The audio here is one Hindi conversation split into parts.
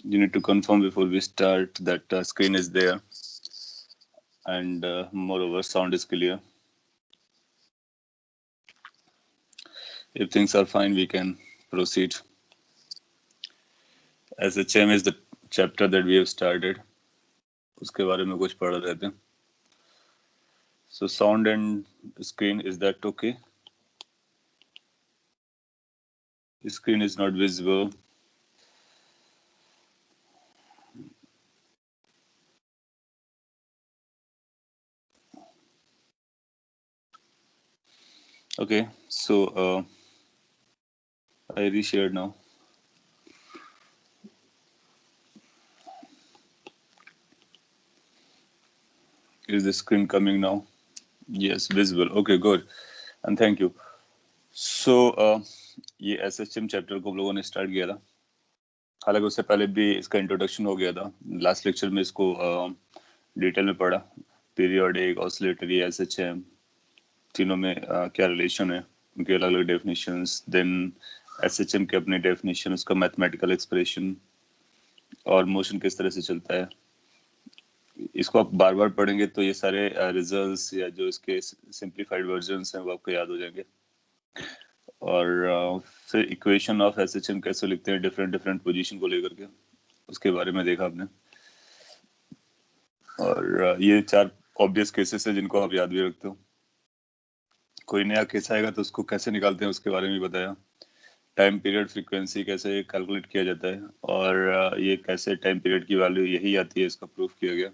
You need to confirm before we start that screen is there, and moreover sound is clear. If things are fine, we can proceed. SHM is the chapter that we have started. उसके बारे में कुछ पढ़ रहे थे. So sound and screen, is that okay? The screen is not visible. Okay, so I reshared now. Is the screen coming now? Yes, visible. Okay, good. And thank you. So ये SHM चैप्टर को हम लोगों ने स्टार्ट किया था. हालांकि उससे पहले भी इसका इंट्रोडक्शन हो गया था. लास्ट लेक्चर में इसको डिटेल में पढ़ा. पीरियोडिक, ऑसिलेटरी, SHM तीनों में क्या रिलेशन है, उनके अलग अलग डेफिनेशंस. देन SHM के अपने डेफिनेशन, उसका मैथमेटिकल एक्सप्रेशन और मोशन किस तरह से चलता है. इसको आप बार बार पढ़ेंगे तो ये सारे रिजल्ट्स या जो इसके सिंप्लीफाइड वर्जन्स हैं वो आपको याद हो जाएंगे. और फिर इक्वेशन ऑफ SHM कैसे लिखते हैं डिफरेंट डिफरेंट पोजीशन को लेकर के, उसके बारे में देखा आपने. और ये 4 ऑब्वियस केसेस है जिनको आप याद भी रखते हो. कोई नया केस आएगा तो उसको कैसे निकालते हैं उसके बारे में बताया. टाइम पीरियड फ्रीक्वेंसी कैसे कैलकुलेट किया जाता है, और ये कैसे टाइम पीरियड की वैल्यू यही आती है, इसका प्रूफ किया गया.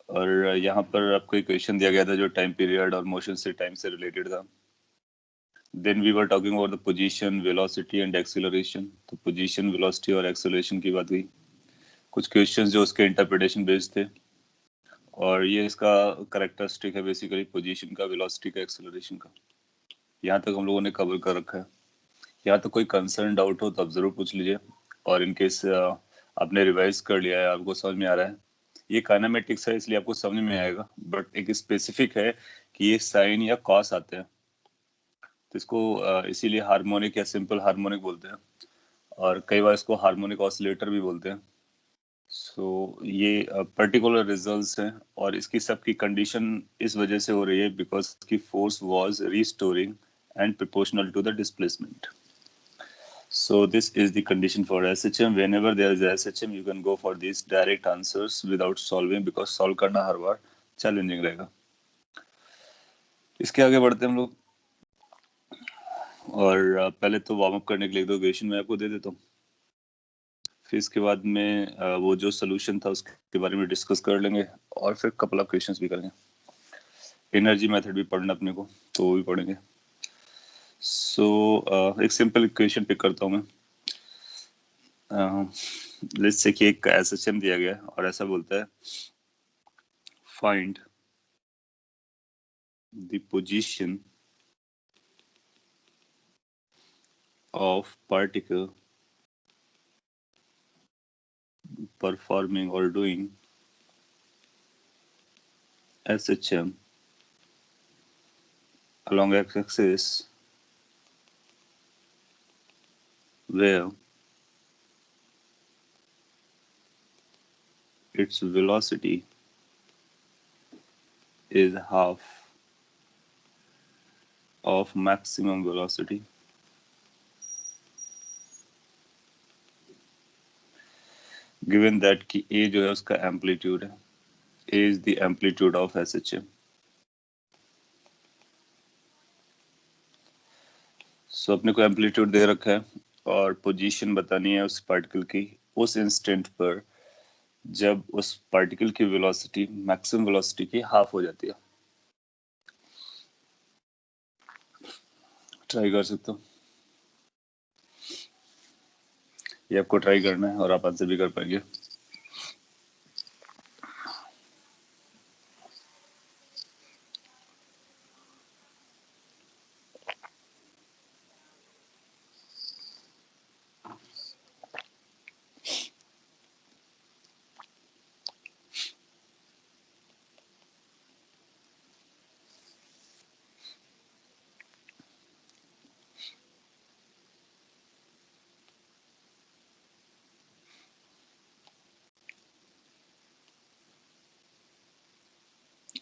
और यहाँ पर आपको एक क्वेश्चन दिया गया था जो टाइम पीरियड और मोशन से टाइम से रिलेटेड था. Then we were talking about the position, velocity and acceleration. तो पोजीशन, वेलोसिटी और एक्सीलरेशन की बात हुई. कुछ क्वेश्चंस जो उसके इंटरप्रिटेशन बेस्ड थे, और ये इसका करेक्टरिस्टिक है बेसिकली पोजीशन का, वेलोसिटी का, एक्सीलरेशन का. यहाँ तक हम लोगों ने कवर कर रखा है. यहाँ तो कोई कंसर्न डाउट हो तो आप जरूर पूछ लीजिए. और इनकेस आपने रिवाइज कर लिया है, आपको समझ में आ रहा है. ये काइनेमेटिक्स है इसलिए आपको समझ में आएगा, बट एक स्पेसिफिक है कि ये साइन या कॉस आते हैं, तो इसको इसीलिए हार्मोनिक या सिंपल हार्मोनिक बोलते हैं, और कई बार इसको हार्मोनिक ऑसिलेटर भी बोलते हैं. सो ये पर्टिकुलर रिजल्ट्स हैं, और इसकी सबकी कंडीशन इस वजह से हो रही है बिकॉज की force was restoring and proportional to the displacement. So this is the condition for SHM. Whenever there is SHM, you can go for these direct answers without solving, because solve करना हर बार चैलेंजिंग रहेगा. इसके आगे बढ़ते हैं हम लोग. और पहले तो वार्म अप करने के लिए 2 क्वेश्चन मैं आपको दे देता हूँ. फिर इसके बाद में वो जो सोल्यूशन था उसके बारे में डिस्कस कर लेंगे, और फिर कपल ऑफ क्वेश्चंस भी करेंगे. एनर्जी मेथड भी पढ़ना अपने को, तो वो भी पढ़ेंगे. सो एक सिंपल इक्वेशन पिक करता हूँ मैं. लेट्स से कि एक SHM दिया गया है और ऐसा बोलता है find the position of particle performing or doing SHM along x-axis where its velocity is half of maximum velocity given that कि a जो है उसका एम्पलीट्यूड है. a is the amplitude of SHM. सो अपने को एम्पलीट्यूड दे रखा है और पोजीशन बतानी है उस पार्टिकल की उस इंस्टेंट पर जब उस पार्टिकल की वेलोसिटी मैक्सिमम वेलोसिटी की हाफ हो जाती है. ट्राई कर सकते हो, ये आपको ट्राई करना है और आप आंसर भी कर पाएंगे.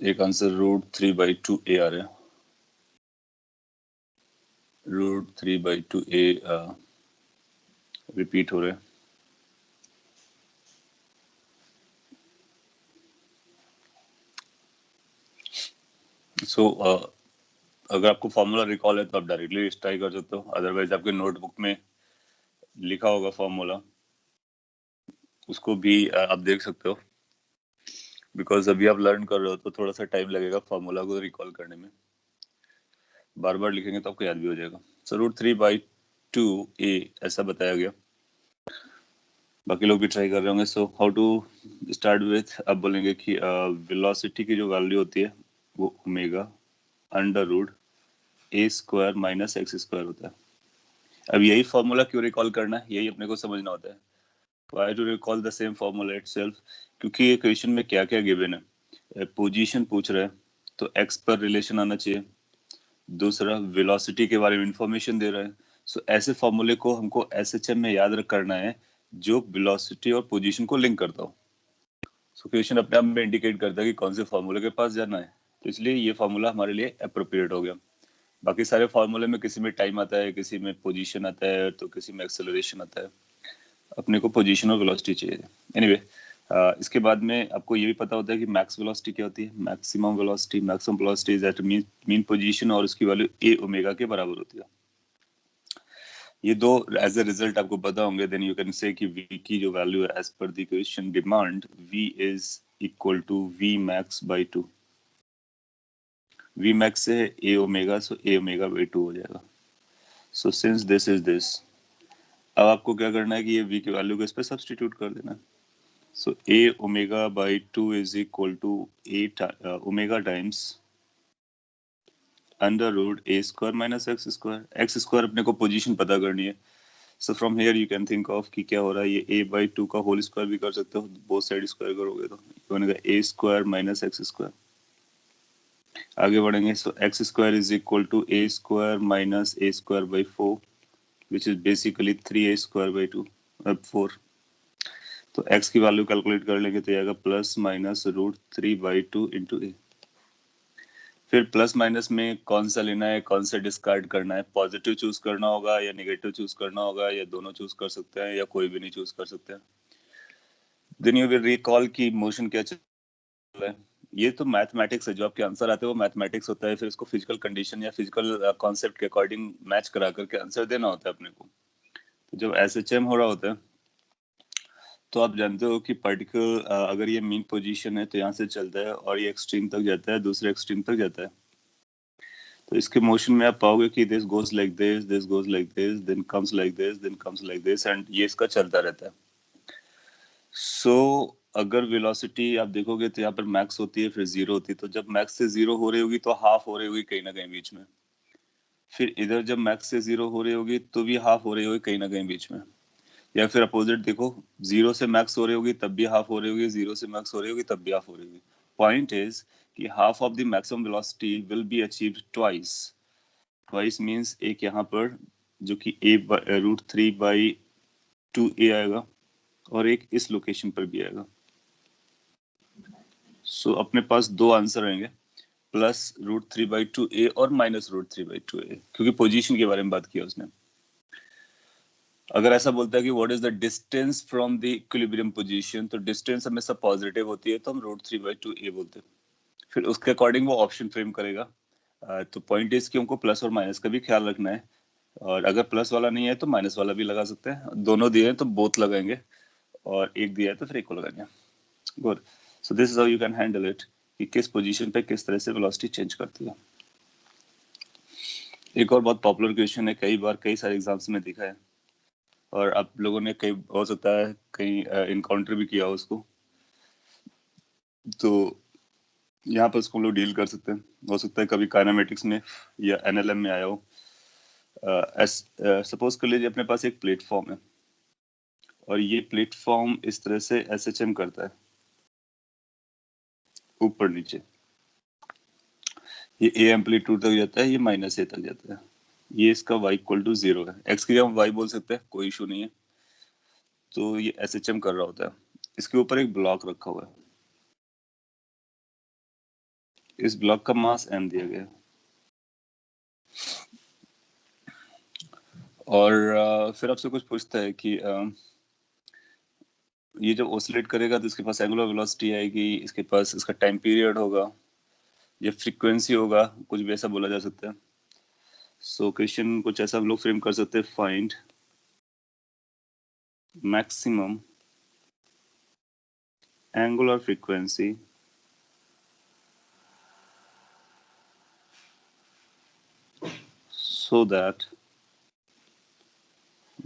एक आंसर √3/2a आ रहा है, √3/2a रिपीट हो रहा है। सो अगर आपको फॉर्मूला रिकॉल है तो आप डायरेक्टली ट्राई कर सकते हो, अदरवाइज आपके नोटबुक में लिखा होगा फॉर्मूला, उसको भी आप देख सकते हो। बिकॉज अभी आप लर्न कर रहे हो तो थोड़ा सा टाइम लगेगा फॉर्मूला को रिकॉल करने में, बार बार लिखेंगे तो आपको याद भी हो जाएगा। सो √3/2a ऐसा बताया गया, बाकी लोग भी ट्राई कर रहे होंगे। So how to start with, अब बोलेंगे कि वेलोसिटी की जो वैल्यू होती है वो ओमेगा √a² माइनस x² होता है। अब यही फॉर्मूला क्यों रिकॉल करना है, यही अपने को समझना होता है। Why to recall the same formula itself? क्योंकि ये क्वेश्चन में क्या क्या गिवन है, पोजीशन पूछ रहा है तो x पर रिलेशन आना चाहिए, दूसरा वेलोसिटी के बारे में इंफॉर्मेशन दे रहा है। सो ऐसे फॉर्मूले को हमको एसएचएम में याद करना है जो वेलोसिटी और पोजीशन को लिंक करता हो। सो क्वेश्चन अपने आप में इंडिकेट करता है कि कौन से फॉर्मूले के पास जाना है, तो इसलिए ये फॉर्मूला हमारे लिए अप्रोप्रिएट हो गया। बाकी सारे फॉर्मूले में किसी में टाइम आता है, किसी में पोजीशन आता है, तो किसी में एक्सेलरेशन आता है, अपने को पोजीशन और वेलोसिटी चाहिए। एनीवे इसके बाद में आपको ये भी पता होता है कि मैक्स वेलोसिटी क्या होती है, maximum velocity. Maximum velocity is at mean position और उसकी वैल्यू a ओमेगा के बराबर होती है। ये दो एज ए रिजल्ट आपको पता होंगे, देन यू कैन से कि v की जो वैल्यू है as per the question demand, v is equal to v max by 2। v max से a omega, so a omega by 2 हो जाएगा। So since this is this, अब आपको क्या करना है कि ये v की वैल्यू को इस पे सब्स्टिट्यूट कर देना है। So a omega by 2 is equal to omega times under root a square minus x square। x square अपने को पोजीशन पता करनी है। So from here you can think of कि क्या हो रहा है, ये a by 2 का होल स्क्वायर भी कर सकते हो, बोथ साइड स्क्वायर करोगे तो ये बनेगा a square minus x square। आगे बढ़ेंगे, so x square is equal to a square minus a square by 4 which is basically 3a square by 2 4। तो x की वैल्यू कैलकुलेट कर लेंगे तो आएगा प्लस माइनस √3/2 इंटू ए। फिर प्लस माइनस में कौन सा लेना है, कौन सा डिस्कार्ड करना है, पॉजिटिव चूज करना होगा या नेगेटिव चूज करना होगा, या दोनों चूज कर सकते हैं या कोई भी नहीं चूज कर सकते हैं। देन यू विल रिकॉल की मोशन क्या चल रहा है। ये तो मैथमेटिक्स है, जो आपके आंसर आते हैं वो मैथमेटिक्स होता है, फिर इसको फिजिकल कंडीशन या फिजिकल कॉन्सेप्ट के अकॉर्डिंग मैच करा करके आंसर देना होता है अपने को। तो जब एसएचएम हो रहा होता है तो आप जानते हो कि पार्टिकल अगर ये मीन पोजीशन है तो यहाँ से चलता है और ये एक्सट्रीम तक जाता है, दूसरे एक्सट्रीम तक जाता है। तो इसके मोशन में आप पाओगे कि this goes like this, this goes like this, then comes like this, then comes like this, and ये इसका चलता रहता है। सो अगर वेलोसिटी आप देखोगे तो यहाँ पर मैक्स होती है, फिर जीरो होती है। तो जब मैक्स से जीरो हो रही होगी तो हाफ हो रही होगी कहीं ना कहीं बीच में। फिर इधर जब मैक्स से जीरो हो रही होगी तो भी हाफ हो रही होगी कहीं ना कहीं बीच में। या फिर अपोजिट देखो, जीरो से मैक्स हो रही होगी तब भी हाफ हो रही होगी, जीरो से मैक्स हो रही होगी तब भी हाफ हो रही होगी। पॉइंट इज कि half of the maximum velocity will be achieved twice. Twice means एक यहाँ पर जो कि a √3/2a आएगा और एक इस लोकेशन पर भी आएगा। सो अपने पास दो आंसर रहेंगे, प्लस √3/2a और माइनस √3/2a, क्योंकि पोजीशन के बारे में बात किया उसने। अगर ऐसा बोलता है कि what is the distance from the equilibrium position, तो डिस्टेंस हमेशा पॉजिटिव होती है तो हम √3/2a बोलते हैं। फिर उसके अकॉर्डिंग वो ऑप्शन फ्रेम करेगा। तो पॉइंट इज कि हमको प्लस और माइनस का भी ख्याल रखना है, और अगर प्लस वाला नहीं है तो माइनस वाला भी लगा सकते हैं, दोनों दिए हैं तो बोथ लगाएंगे, और एक दिया है तो फिर एक को लगाएंगे। Good. So this is how you can handle it कि किस पोजीशन पे किस तरह से वेलोसिटी चेंज करती है। एक और बहुत पॉपुलर क्वेश्चन है, कई बार कई सारे एग्जाम्स में दिखा है, और आप लोगों ने कई, हो सकता है कहीं इनकाउंटर भी किया हो उसको, तो यहाँ पर उसको हम लोग डील कर सकते हैं। हो सकता है कभी काइनेमेटिक्स में या एनएलएम में आया हो। सपोज कर लीजिए अपने पास एक प्लेटफॉर्म है, और ये प्लेटफॉर्म इस तरह से एसएचएम करता है ऊपर नीचे। ये ए एम्पलीट्यूड तक जाता है, ये माइनस ए तक जाता है। ये इसका y इक्वल टू 0 है, x की जगह y बोल सकते हैं, कोई इशू नहीं है। तो ये एसएचएम कर रहा होता है, इसके ऊपर एक ब्लॉक रखा हुआ है। इस ब्लॉक का मास m दिया गया और फिर आपसे कुछ पूछता है कि ये जब ऑसिलेट करेगा तो इसके पास एंगुलर वेलोसिटी आएगी, इसके पास इसका टाइम पीरियड होगा, ये फ्रीक्वेंसी होगा, कुछ भी ऐसा बोला जा सकता है। सो क्वेश्चन कुछ ऐसा हम लोग फ्रेम कर सकते हैं, find maximum angular frequency so that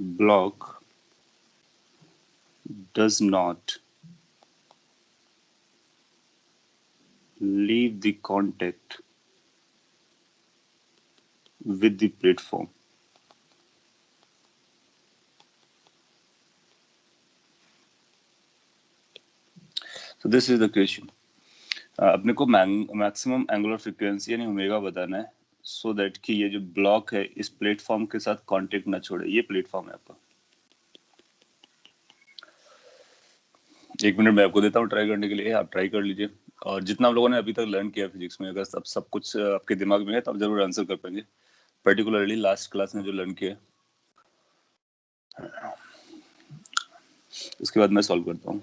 block does not leave the contact with the platform. So this is the question. अपने को मैक्सिमम एंगुलर फ्रीक्वेंसी यानी ओमेगा बताना है सो दैट कि ये जो ब्लॉक है इस प्लेटफॉर्म के साथ कांटेक्ट ना छोड़े। ये प्लेटफॉर्म है आपका। एक मिनट मैं आपको देता हूँ ट्राई करने के लिए, आप ट्राई कर लीजिए। और जितना आप लोगों ने अभी तक लर्न किया फिजिक्स में, अगर सब कुछ आपके दिमाग में है तो आप जरूर आंसर कर पाएंगे, पर्टिकुलरली लास्ट क्लास में जो लर्न किया। उसके बाद मैं सॉल्व करता हूँ।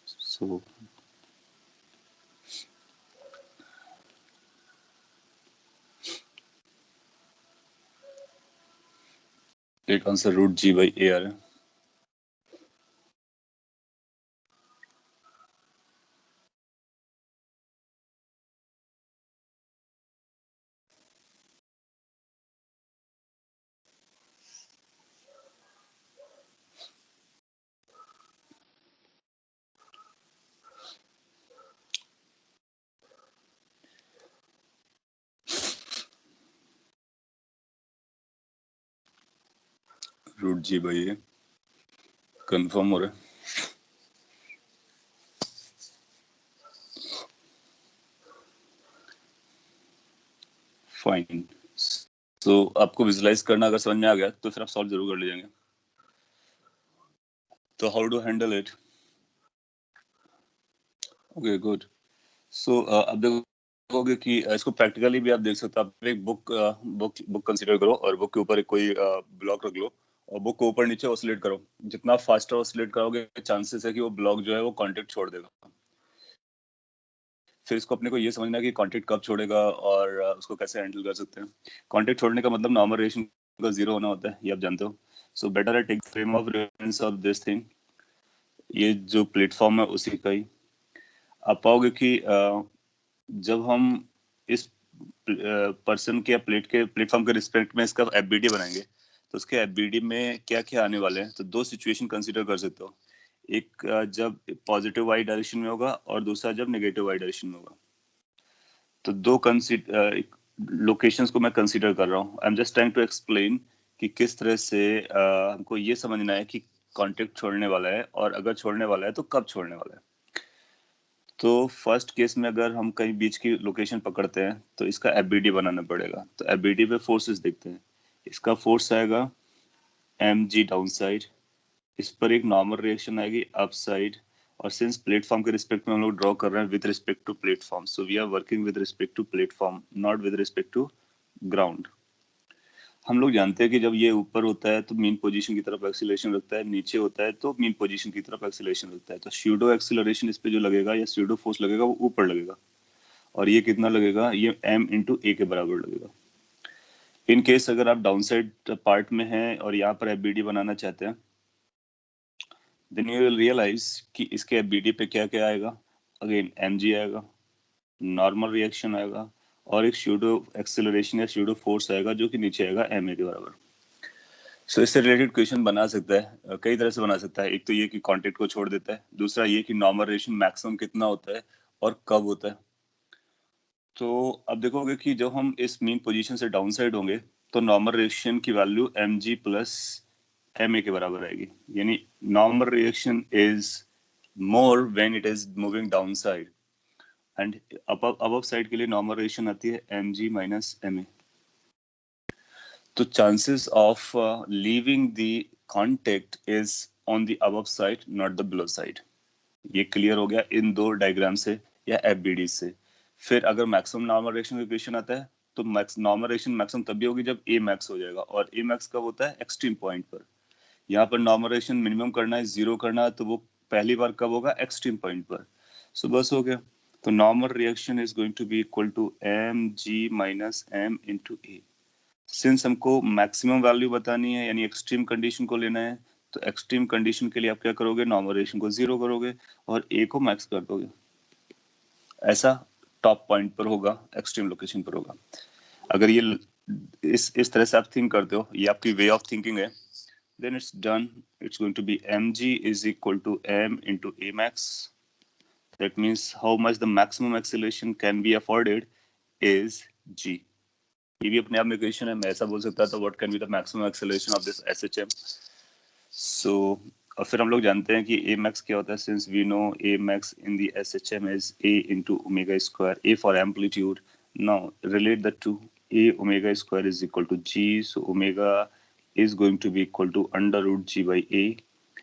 सो एक answer root g by a आ रहा है। Root g by a confirm हो रहा है। फाइन। तो आपको विजुलाइज करना अगर समझ में आ गया तो फिर आप सॉल्व जरूर कर ले जाएंगे। तो how to handle it? Okay good. So अब देखोगे कि इसको प्रैक्टिकली भी आप देख सकते हो। आप एक बुक कंसीडर करो और बुक के ऊपर एक कोई ब्लॉक रख लो और बुक को ऊपर नीचे ऑसिलेट करो। जितना फास्टर ऑसिलेट करोगे चांसेस है कि वो ब्लॉक जो है वो कांटेक्ट छोड़ देगा। फिर इसको अपने को ये समझना है कि कांटेक्ट कब छोड़ेगा और उसको कैसे हैंडल कर सकते हैं। कांटेक्ट छोड़ने का मतलब नॉर्मल रिएक्शन का जीरो होना होता है, ये आप जानते हो। So better I take frame of reference of this thing. ये जो प्लेटफॉर्म है उसी का ही आप पाओगे कि जब हम इस पर्सन के या प्लेटफॉर्म के रिस्पेक्ट में इसका एफबीडी बनाएंगे तो उसके एफबीडी में क्या क्या आने वाले हैं। तो दो सिचुएशन कंसीडर कर सकते हो, एक जब पॉजिटिव वाई डायरेक्शन में होगा और दूसरा जब नेगेटिव वाई डायरेक्शन में होगा। तो दो लोकेशंस को मैं कंसीडर कर रहा हूँ। I am just trying to explain कि किस तरह से हमको ये समझना है कि कांटेक्ट छोड़ने वाला है और अगर छोड़ने वाला है तो कब छोड़ने वाला है। तो फर्स्ट केस में अगर हम कहीं बीच की लोकेशन पकड़ते हैं तो इसका एफबीडी बनाना पड़ेगा। तो एफबीडी पे फोर्सेस देखते हैं। इसका फोर्स आएगा एम जी डाउन साइड, इस पर एक नॉर्मल रिएक्शन आएगी अप साइड। और सिंस प्लेटफॉर्म के रिस्पेक्ट में हम लोग ड्रॉ कर रहे हैं with respect to platform, so we are working with respect to platform not with respect to ground. हम लोग जानते हैं कि जब ये ऊपर होता है तो मीन पोजीशन की तरफ एक्सीलरेशन रखता है, नीचे होता है तो मीन पोजीशन की तरफ एक्सीलरेशन रखता है। तो स्यूडो एक्सीलरेशन इस पे जो लगेगा या स्यूडो फोर्स लगेगा वो ऊपर लगेगा और ये कितना लगेगा, ये m इंटू ए के बराबर लगेगा। इन केस अगर आप डाउन साइड पार्ट में हैं और यहाँ पर एफबीडी बनाना चाहते हैं देन यू विल रियलाइज कि इसके एफबीडी पे क्या क्या आएगा। अगेन mg आएगा, नॉर्मल रिएक्शन आएगा और एक स्यूडो एक्सेलरेशन या स्यूडो फोर्स आएगा जो कि नीचे आएगा ma के बराबर। सो इससे रिलेटेड क्वेश्चन बना सकता है, कई तरह से बना सकता है। एक तो ये कि कांटेक्ट को छोड़ देता है, दूसरा ये कि नॉर्मल रिएक्शन मैक्सिमम कितना होता है और कब होता है। तो अब देखोगे कि जब हम इस मीन पोजीशन से डाउन साइड होंगे तो नॉर्मल रिएक्शन की वैल्यू mg प्लस ma के बराबर आएगी। यानी normal reaction is more when it is moving down side and above side के लिए नॉर्मल रिएक्शन आती है mg माइनस ma। तो chances of leaving the contact is on the above side not the below side. ये क्लियर हो गया इन दो डायग्राम से या एफबीडी से। फिर अगर मैक्सिमम नॉर्मल रिएक्शन का इक्वेशन आता है तो नॉर्मल रिएक्शन मैक्सिमम तब भी होगी जब ए मैक्स हो जाएगा, और ए मैक्स कब होता है? एक्सट्रीम पॉइंट पर। यहाँ पर नॉर्मल रिएक्शन मिनिमम करना है, जीरो करना है, तो वो पहली बार कब होगा? एक्सट्रीम पॉइंट पर। सो बस हो गया। तो normal reaction is going to be equal to m g minus m into a. Since हमको मैक्सिमम वैल्यू बतानी है यानी एक्सट्रीम कंडीशन को लेना है, तो एक्सट्रीम कंडीशन के लिए आप क्या करोगे? नॉर्मल रिएक्शन को जीरो करोगे और ए को मैक्स कर दोगे। ऐसा टॉप पॉइंट पर होगा, एक्सट्रीम लोकेशन पर होगा। अगर ये इस तरह से आप थिंक करते हो, ये आपकी वे ऑफ थिंकिंग है, then it's done. It's going to be mg is equal to m into a max. That means how much the maximum acceleration can be afforded is g. ये भी अपने आप में इक्वेशन है, मैं ऐसा बोल सकता था what can be the maximum acceleration of this SHM. So और फिर हम लोग जानते हैं कि a max क्या होता है, since we know a max in the SHM is a into omega square, a for amplitude. Now relate the two. A omega square is equal to g, so omega is going to be equal to under root g by a.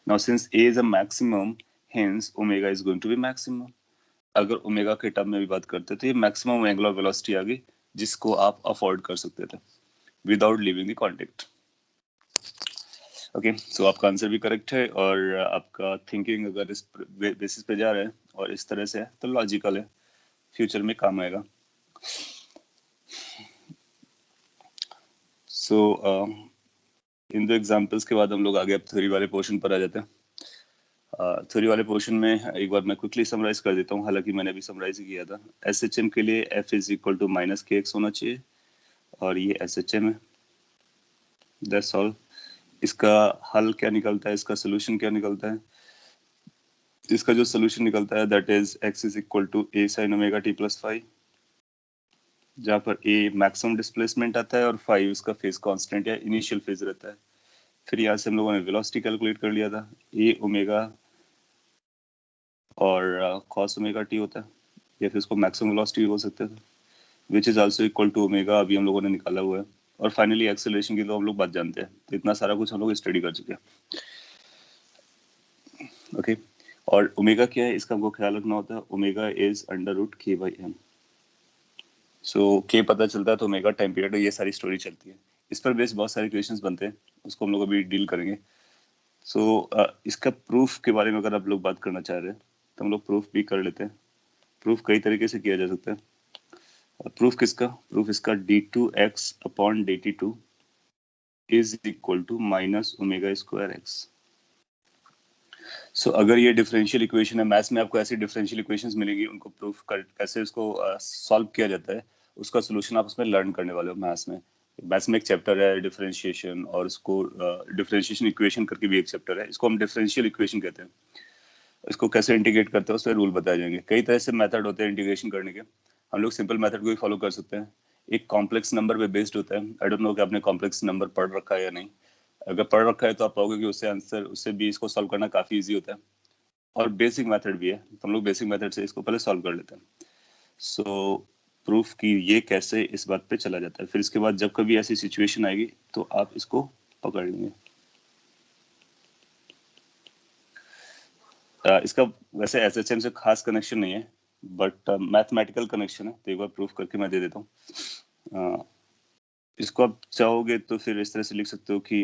Now since a is a maximum, hence omega is going to be maximum. अगर ओमेगा के टर्म में भी बात करते तो ये मैक्सिमम एंगुलर वेलोसिटी आ गई जिसको आप अफोर्ड कर सकते थे without living the contact. Okay, so आपका आंसर भी करेक्ट है और आपका थिंकिंग अगर इस बेसिस पे जा रहा है और इस तरह से है तो लॉजिकल है, फ्यूचर में काम आएगा। सो इन दो एग्जांपल्स के बाद हम लोग आगे अब थ्योरी वाले पोर्शन पर आ जाते हैं। थ्योरी वाले पोर्शन में एक बार मैं क्विकली समराइज कर देता हूँ, हालांकि मैंने भी समराइज किया था। एसएचएम के लिए F is equal to minus के एक्स होना चाहिए और ये एसएचएम है, दैट्स ऑल। इसका हल क्या निकलता है, इसका सोल्यूशन क्या निकलता है? इसका जो सोल्यूशन निकलता है that is x is equal to a sine omega t plus five, जहाँ पर ए मैक्सिमम डिस्प्लेसमेंट आता है और फाइव इसका फेज कांस्टेंट या इनिशियल फेज रहता है। फिर यहाँ से हम लोगों ने वेलोसिटी कैलकुलेट कर लिया था, ए ओमेगा और कॉस ओमेगा टी होता है, या फिर इसको मैक्सिमम वेलोसिटी बोल सकते थे, which is also equal to omega, अभी हम लोगों ने निकाला हुआ है। और फाइनली एक्सेलरेशन की तो हम लोग बात जानते हैं, तो इतना सारा कुछ हम लोग स्टडी कर चुके हैं। ओके, और ओमेगा क्या है इसका हमको ख्याल रखना होता है, ओमेगा इज अंडर रूट के बाई एम। सो के पता चलता है तो ओमेगा टाइम पीरियड, ये सारी स्टोरी चलती है। इस पर बेस बहुत सारे क्वेश्चंस बनते हैं, उसको हम लोग अभी डील करेंगे। सो इसका प्रूफ के बारे में अगर आप लोग बात करना चाह रहे हैं तो हम लोग प्रूफ भी कर लेते हैं। प्रूफ कई तरीके से किया जा सकता है। प्रूफ किसका? प्रूफ इसका d2x upon dt2 is equal to minus omega square x. So अगर ये डिफरेंशियल इक्वेशन है, मैथ्स में आपको ऐसी डिफरेंशियल इक्वेशंस मिलेंगी, उनको प्रूफ कर कैसे उसको सॉल्व किया जाता है, उसका सोल्यूशन आप उसमें लर्न करने वाले हो मैथ्स में। मैथ्स में एक चैप्टर है डिफरेंशिएशन, और उसको डिफरेंशिएशन इक्वेशन करके भी एक चैप्टर है, इसको हम डिफरेंशियल इक्वेशन कहते हैं। इसको कैसे इंटीग्रेट करते हैं उसमें रूल बताए जाएंगे। कई तरह से मेथड होते हैं इंटीग्रेशन करने के, हम लोग सिंपल मेथड को ही फॉलो कर सकते हैं। एक कॉम्प्लेक्स नंबर पे बेस्ड होता है, आई डोंट नो कि आपने कॉम्प्लेक्स नंबर पढ़ रखा है या नहीं। अगर पढ़ रखा है तो आप पाओगे कि उससे आंसर, उससे भी इसको सॉल्व करना काफी इजी होता है, और बेसिक मेथड भी है, तो हम लोग बेसिक मेथड से इसको पहले सॉल्व कर लेते हैं। सो प्रूफ की ये कैसे, इस बात पे चला जाता है। फिर इसके बाद जब कभी ऐसी सिचुएशन आएगी तो आप इसको पकड़ लेंगे। इसका वैसे एसएचएम से खास कनेक्शन नहीं है, बट मैथमेटिकल कनेक्शन है, तो एक बार प्रूफ करके मैं दे देता हूँ। इसको आप चाहोगे तो फिर इस तरह से लिख सकते हो कि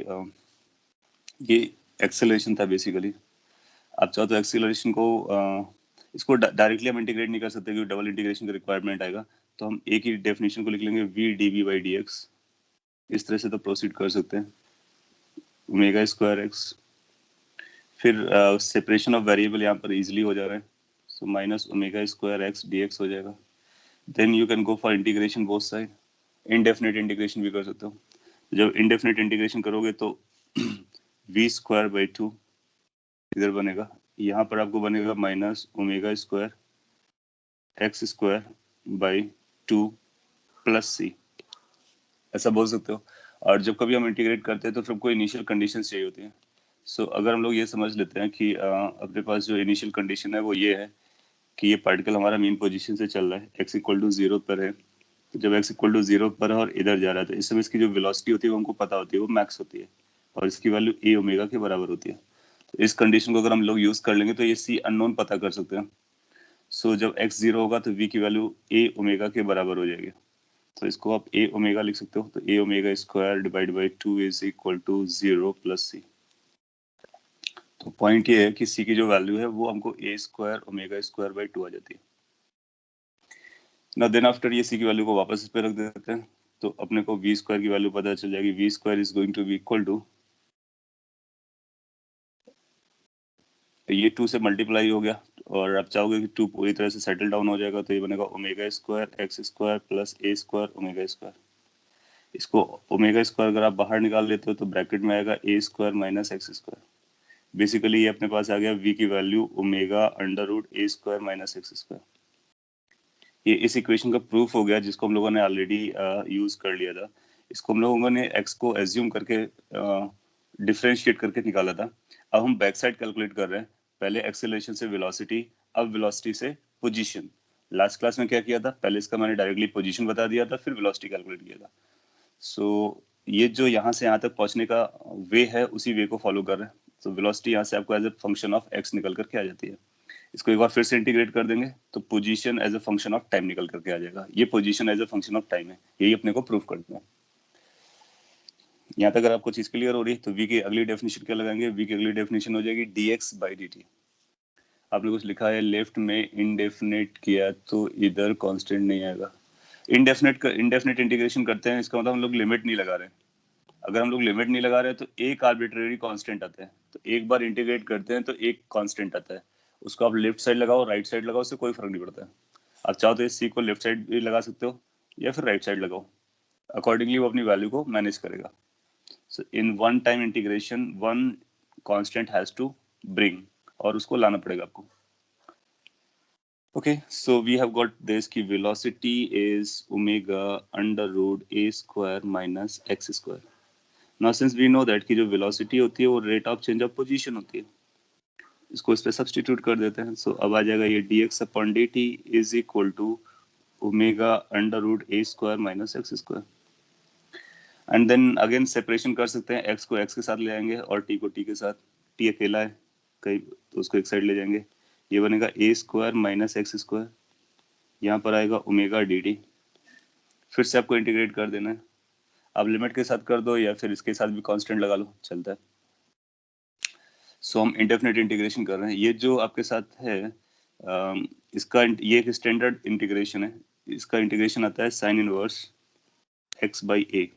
ये एक्सेलरेशन था बेसिकली। आप चाहो तो एक्सेलरेशन को इसको डायरेक्टली हम इंटीग्रेट नहीं कर सकते क्योंकि डबल इंटीग्रेशन का रिक्वायरमेंट आएगा, तो हम एक ही डेफिनेशन को लिख लेंगे v d v by d x. इस तरह से तो प्रोसीड कर सकते हैं, ओमेगा स्क्वायर एक्स। फिर सेपरेशन ऑफ वेरिएबल यहाँ पर इजिली हो जा रहा है, so minus omega square x d x हो जाएगा। Then you can go for integration both side, indefinite integration भी कर सकते हो। जब इनडेफिनेट इंटीग्रेशन करोगे तो वी स्क्वायर बाई टू इधर बनेगा, यहाँ पर आपको बनेगा minus omega square x square by two plus c, ऐसा बोल सकते हो। और जब कभी हम इंटीग्रेट करते हैं तो फिर कोई इनिशियल कंडीशन चाहिए होती है। सो अगर हम लोग ये समझ लेते हैं कि अपने पास जो इनिशियल कंडीशन है वो ये है कि ये पार्टिकल हमारा मीन पोजीशन से चल रहा है, x इक्वल टू 0 पर है। तो जब x इक्वल टू 0 पर है और इधर जा रहा है तो इस समय इसकी जो वेलोसिटी होती है वो हमको पता होती है, वो मैक्स होती है और इसकी वैल्यू a ओमेगा के बराबर होती है। तो इस कंडीशन को अगर हम लोग यूज कर लेंगे तो ये c अननोन पता कर सकते हैं। सो जब x 0 होगा तो v की वैल्यू a ओमेगा के बराबर हो जाएगी। तो इसको आप a ओमेगा लिख सकते हो, तो a omega square divide by 2 is equal to 0 plus c। तो पॉइंट ये है कि c की जो वैल्यू है वो हमको a square omega square by 2 आ जाती है ना। देन आफ्टर ये c की वैल्यू को वापस इस पे रख देते हैं, तो अपने को v स्क्वायर की वैल्यू पता चल जाएगी। v square is going to be equal to, ये 2 से मल्टीप्लाई हो गया और आप चाहोगे कि 2 पूरी तरह से सेटल डाउन हो जाएगा, तो ये बनेगा omega square x square plus a square omega square. इसको ओमेगा स्क्वायर अगर आप बाहर निकाल लेते हो तो ब्रैकेट में आएगा a square minus x square. Basically ये अपने पास आ गया v की value omega under root a square minus x square. ये इस इक्वेशन का प्रूफ हो गया जिसको हम लोगों ने ऑलरेडी यूज कर लिया था। इसको हम लोगों ने x को एज्यूम करके डिफरेंशिएट करके निकाला था। अब हम बैक साइड कैलकुलेट कर रहे हैं, पहले एक्सेलरेशन से वेलोसिटी, अब वेलोसिटी से पोजीशन। लास्ट क्लास में क्या किया था, पहले इसका मैंने डायरेक्टली पोजीशन बता दिया था, फिर वेलोसिटी कैलकुलेट किया था। सो ये जो यहाँ से यहाँ तक पहुंचने का वे है उसी वे को फॉलो कर रहे हैं। तो वेलोसिटी यहाँ से आपको as a function of x निकल करके आ जाती है। इसको एक बार फिर से इंटीग्रेट कर देंगे तो position as a function of time निकल करके आ जाएगा। ये position as a function of time है, यही अपने को प्रूफ करते हैं। यहाँ तक अगर आपको चीज क्लियर हो रही है तो v की अगली डेफिनेशन क्या लगाएंगे, v की अगली डेफिनेशन हो जाएगी dx बाई dt। आपने कुछ लिखा है लेफ्ट में इनडेफिनेट किया तो इधर कांस्टेंट नहीं आएगा। इनडेफिनेट इंटीग्रेशन करते हैं, इसका मतलब हम लोग लिमिट नहीं लगा रहे हैं। अगर हम लोग लिमिट नहीं लगा रहे तो एक आर्बिट्रेरी कांस्टेंट आता है, तो एक बार इंटीग्रेट करते हैं तो एक कांस्टेंट आता है। उसको आप लेफ्ट साइड लगाओ राइट साइड लगाओ, उससे कोई फर्क नहीं पड़ता है। आप चाहो तो इस सी को लेफ्ट साइड भी लगा सकते हो या फिर राइट साइड लगाओ, अकॉर्डिंगली वो अपनी वैल्यू को मैनेज करेगा। So in one time integration one constant has to bring, और उसको लाना पड़ेगा आपको। Okay, so we have got this कि velocity is omega under root a square minus x square. Now since we know that कि जो velocity होती है वो rate of change of position होती है, इसको इस पे सब्सटीट्यूट कर देते हैं। सो अब आ जाएगा ये dx upon dt is equal to omega under root a square minus x square. And then again separation कर सकते हैं, x को x के साथ ले जाएंगे और t को t के साथ। t अकेला है कहीं तो उसको एक साइड ले जाएंगे, ये बनेगा a square minus x square. यहाँ पर आएगा ओमेगा dt, फिर से आपको इंटीग्रेट कर देना है। आप लिमिट के साथ कर दो या फिर इसके साथ भी कांस्टेंट लगा लो, चलता है। सो हम इंडेफिनेट इंटीग्रेशन कर रहे हैं। ये जो आपके साथ है इसका ये एक स्टैंडर्ड इंटीग्रेशन है। इसका इंटीग्रेशन आता है sine inverse x by a.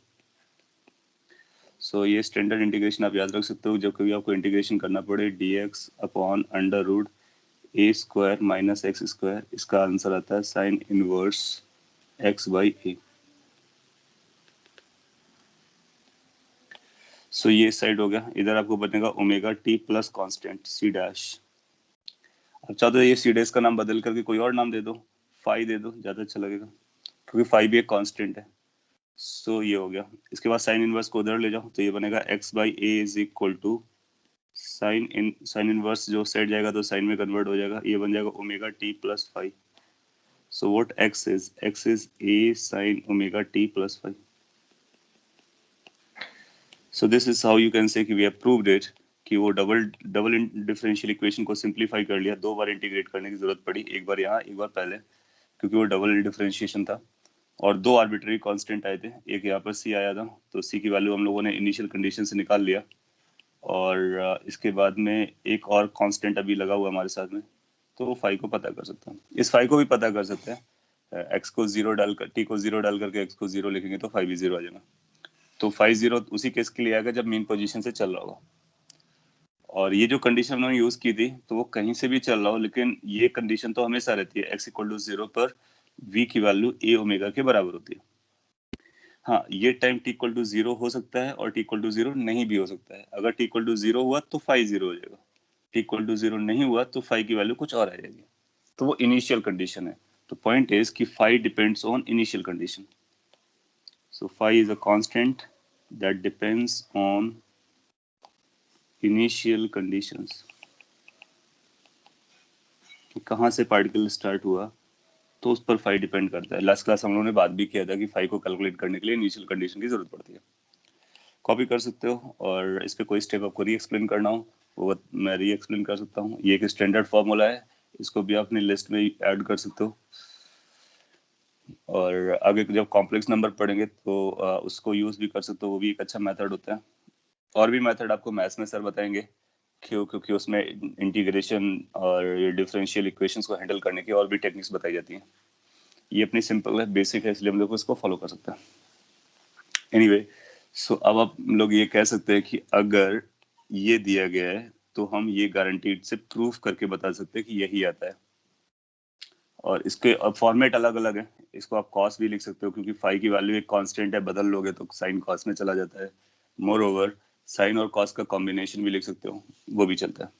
So ये स्टैंडर्ड इंटीग्रेशन आप याद रख सकते हो, जब कभी आपको इंटीग्रेशन करना पड़े dx upon under root a square minus x square, इसका आंसर आता है sine inverse x by a. So ये साइड हो गया, इधर आपको बनेगा omega t plus constant c dash. अब चाहो तो ये सी डैश का नाम बदल करके कोई और नाम दे दो, फाई दे दो, ज्यादा अच्छा लगेगा क्योंकि फाई भी एक कांस्टेंट है। सो ये हो गया। इसके बाद साइन इनवर्स को उधर ले जाओ तो ये बनेगा x by a is equal to sine inverse जो साइड जाएगा तो साइन में कन्वर्ट हो जाएगा, ये बन जाएगा omega t plus phi. So what x is a sine omega t plus phi. So this is how you can say कि वी हैव प्रूव्ड इट कि वो डबल डिफरेंशियल इक्वेशन को सिंपलीफाई कर लिया। दो बार इंटीग्रेट करने की जरूरत पड़ी, एक बार यहाँ एक बार पहले, क्योंकि वो डबल डिफरेंशिएशन था और दो आर्बिट्ररी कांस्टेंट आए थे। एक यहाँ पर सी आया था, तो सी की वैल्यू हम लोगों ने इनिशियल कंडीशन से निकाल लिया, और इसके बाद में एक और कांस्टेंट अभी लगा हुआ हमारे साथ में, तो वो फाई को पता कर सकते हैं। इस फाई को भी पता कर सकते हैं, एक्स को जीरो डालकर टी को जीरो डाल करके एक्स को जीरो लिखेंगे तो फाई भी जीरो आ जाएगा। तो फाई जीरो उसी केस के लिए आएगा जब मीन पोजीशन से चल रहा होगा। और ये जो कंडीशन हमने यूज की थी तो वो कहीं से भी चल रहा हो, लेकिन ये कंडीशन तो हमेशा रहती है, x इक्वल टू 0 पर v की वैल्यू a ओमेगा के बराबर होती है। हाँ, ये टाइम t इक्वल टू 0 हो सकता है और t इक्वल टू 0 नहीं भी हो सकता है। अगर t इक्वल टू 0 हुआ तो फाई 0 हो जाएगा, t इक्वल टू 0 नहीं हुआ तो फाई की वैल्यू कुछ और आ जाएगी। तो वो इनिशियल कंडीशन है। तो पॉइंट इज कि phi depends on initial condition. So phi is a constant that depends on initial conditions. कहाँ से पार्टिकल स्टार्ट हुआ तो उस पर फाई डिपेंड करता है। लास्ट क्लास हम लोगों ने बात भी किया था कि फाई को कैलकुलेट करने के लिए इनिशियल कंडीशन की जरूरत पड़ती है। कॉपी कर सकते हो, और इस पे कोई स्टेप आपको री एक्सप्लेन करना हो वो मैं री एक्सप्लेन कर सकता हूँ। ये एक स्टैंडर्ड फॉर्मूला है, इसको भी अपनी लिस्ट में ऐड कर सकते हो। और आगे जब कॉम्प्लेक्स नंबर पढ़ेंगे तो उसको यूज भी कर सकते हो, वो भी एक अच्छा मेथड होता है। और भी मेथड आपको मैथ्स में सर बताएंगे, क्योंकि उसमें इंटीग्रेशन और डिफरेंशियल इक्वेशंस को हैंडल करने की और भी टेक्निक्स बताई जाती हैं। ये अपनी सिंपल है, बेसिक है, इसलिए हम लोग इसको फॉलो कर सकते हैं। एनीवे, सो अब आप लोग ये कह सकते हैं कि अगर ये दिया गया है तो हम ये गारंटीड से प्रूफ करके बता सकते हैं कि यही आता है। और इसके फॉर्मेट अलग अलग है, इसको आप कॉस भी लिख सकते हो, क्योंकि फाई की वैल्यू एक कांस्टेंट है, बदल लोगे तो साइन कॉस में चला जाता है। मोर ओवर साइन और कॉस का कॉम्बिनेशन भी लिख सकते हो, वो भी चलता है।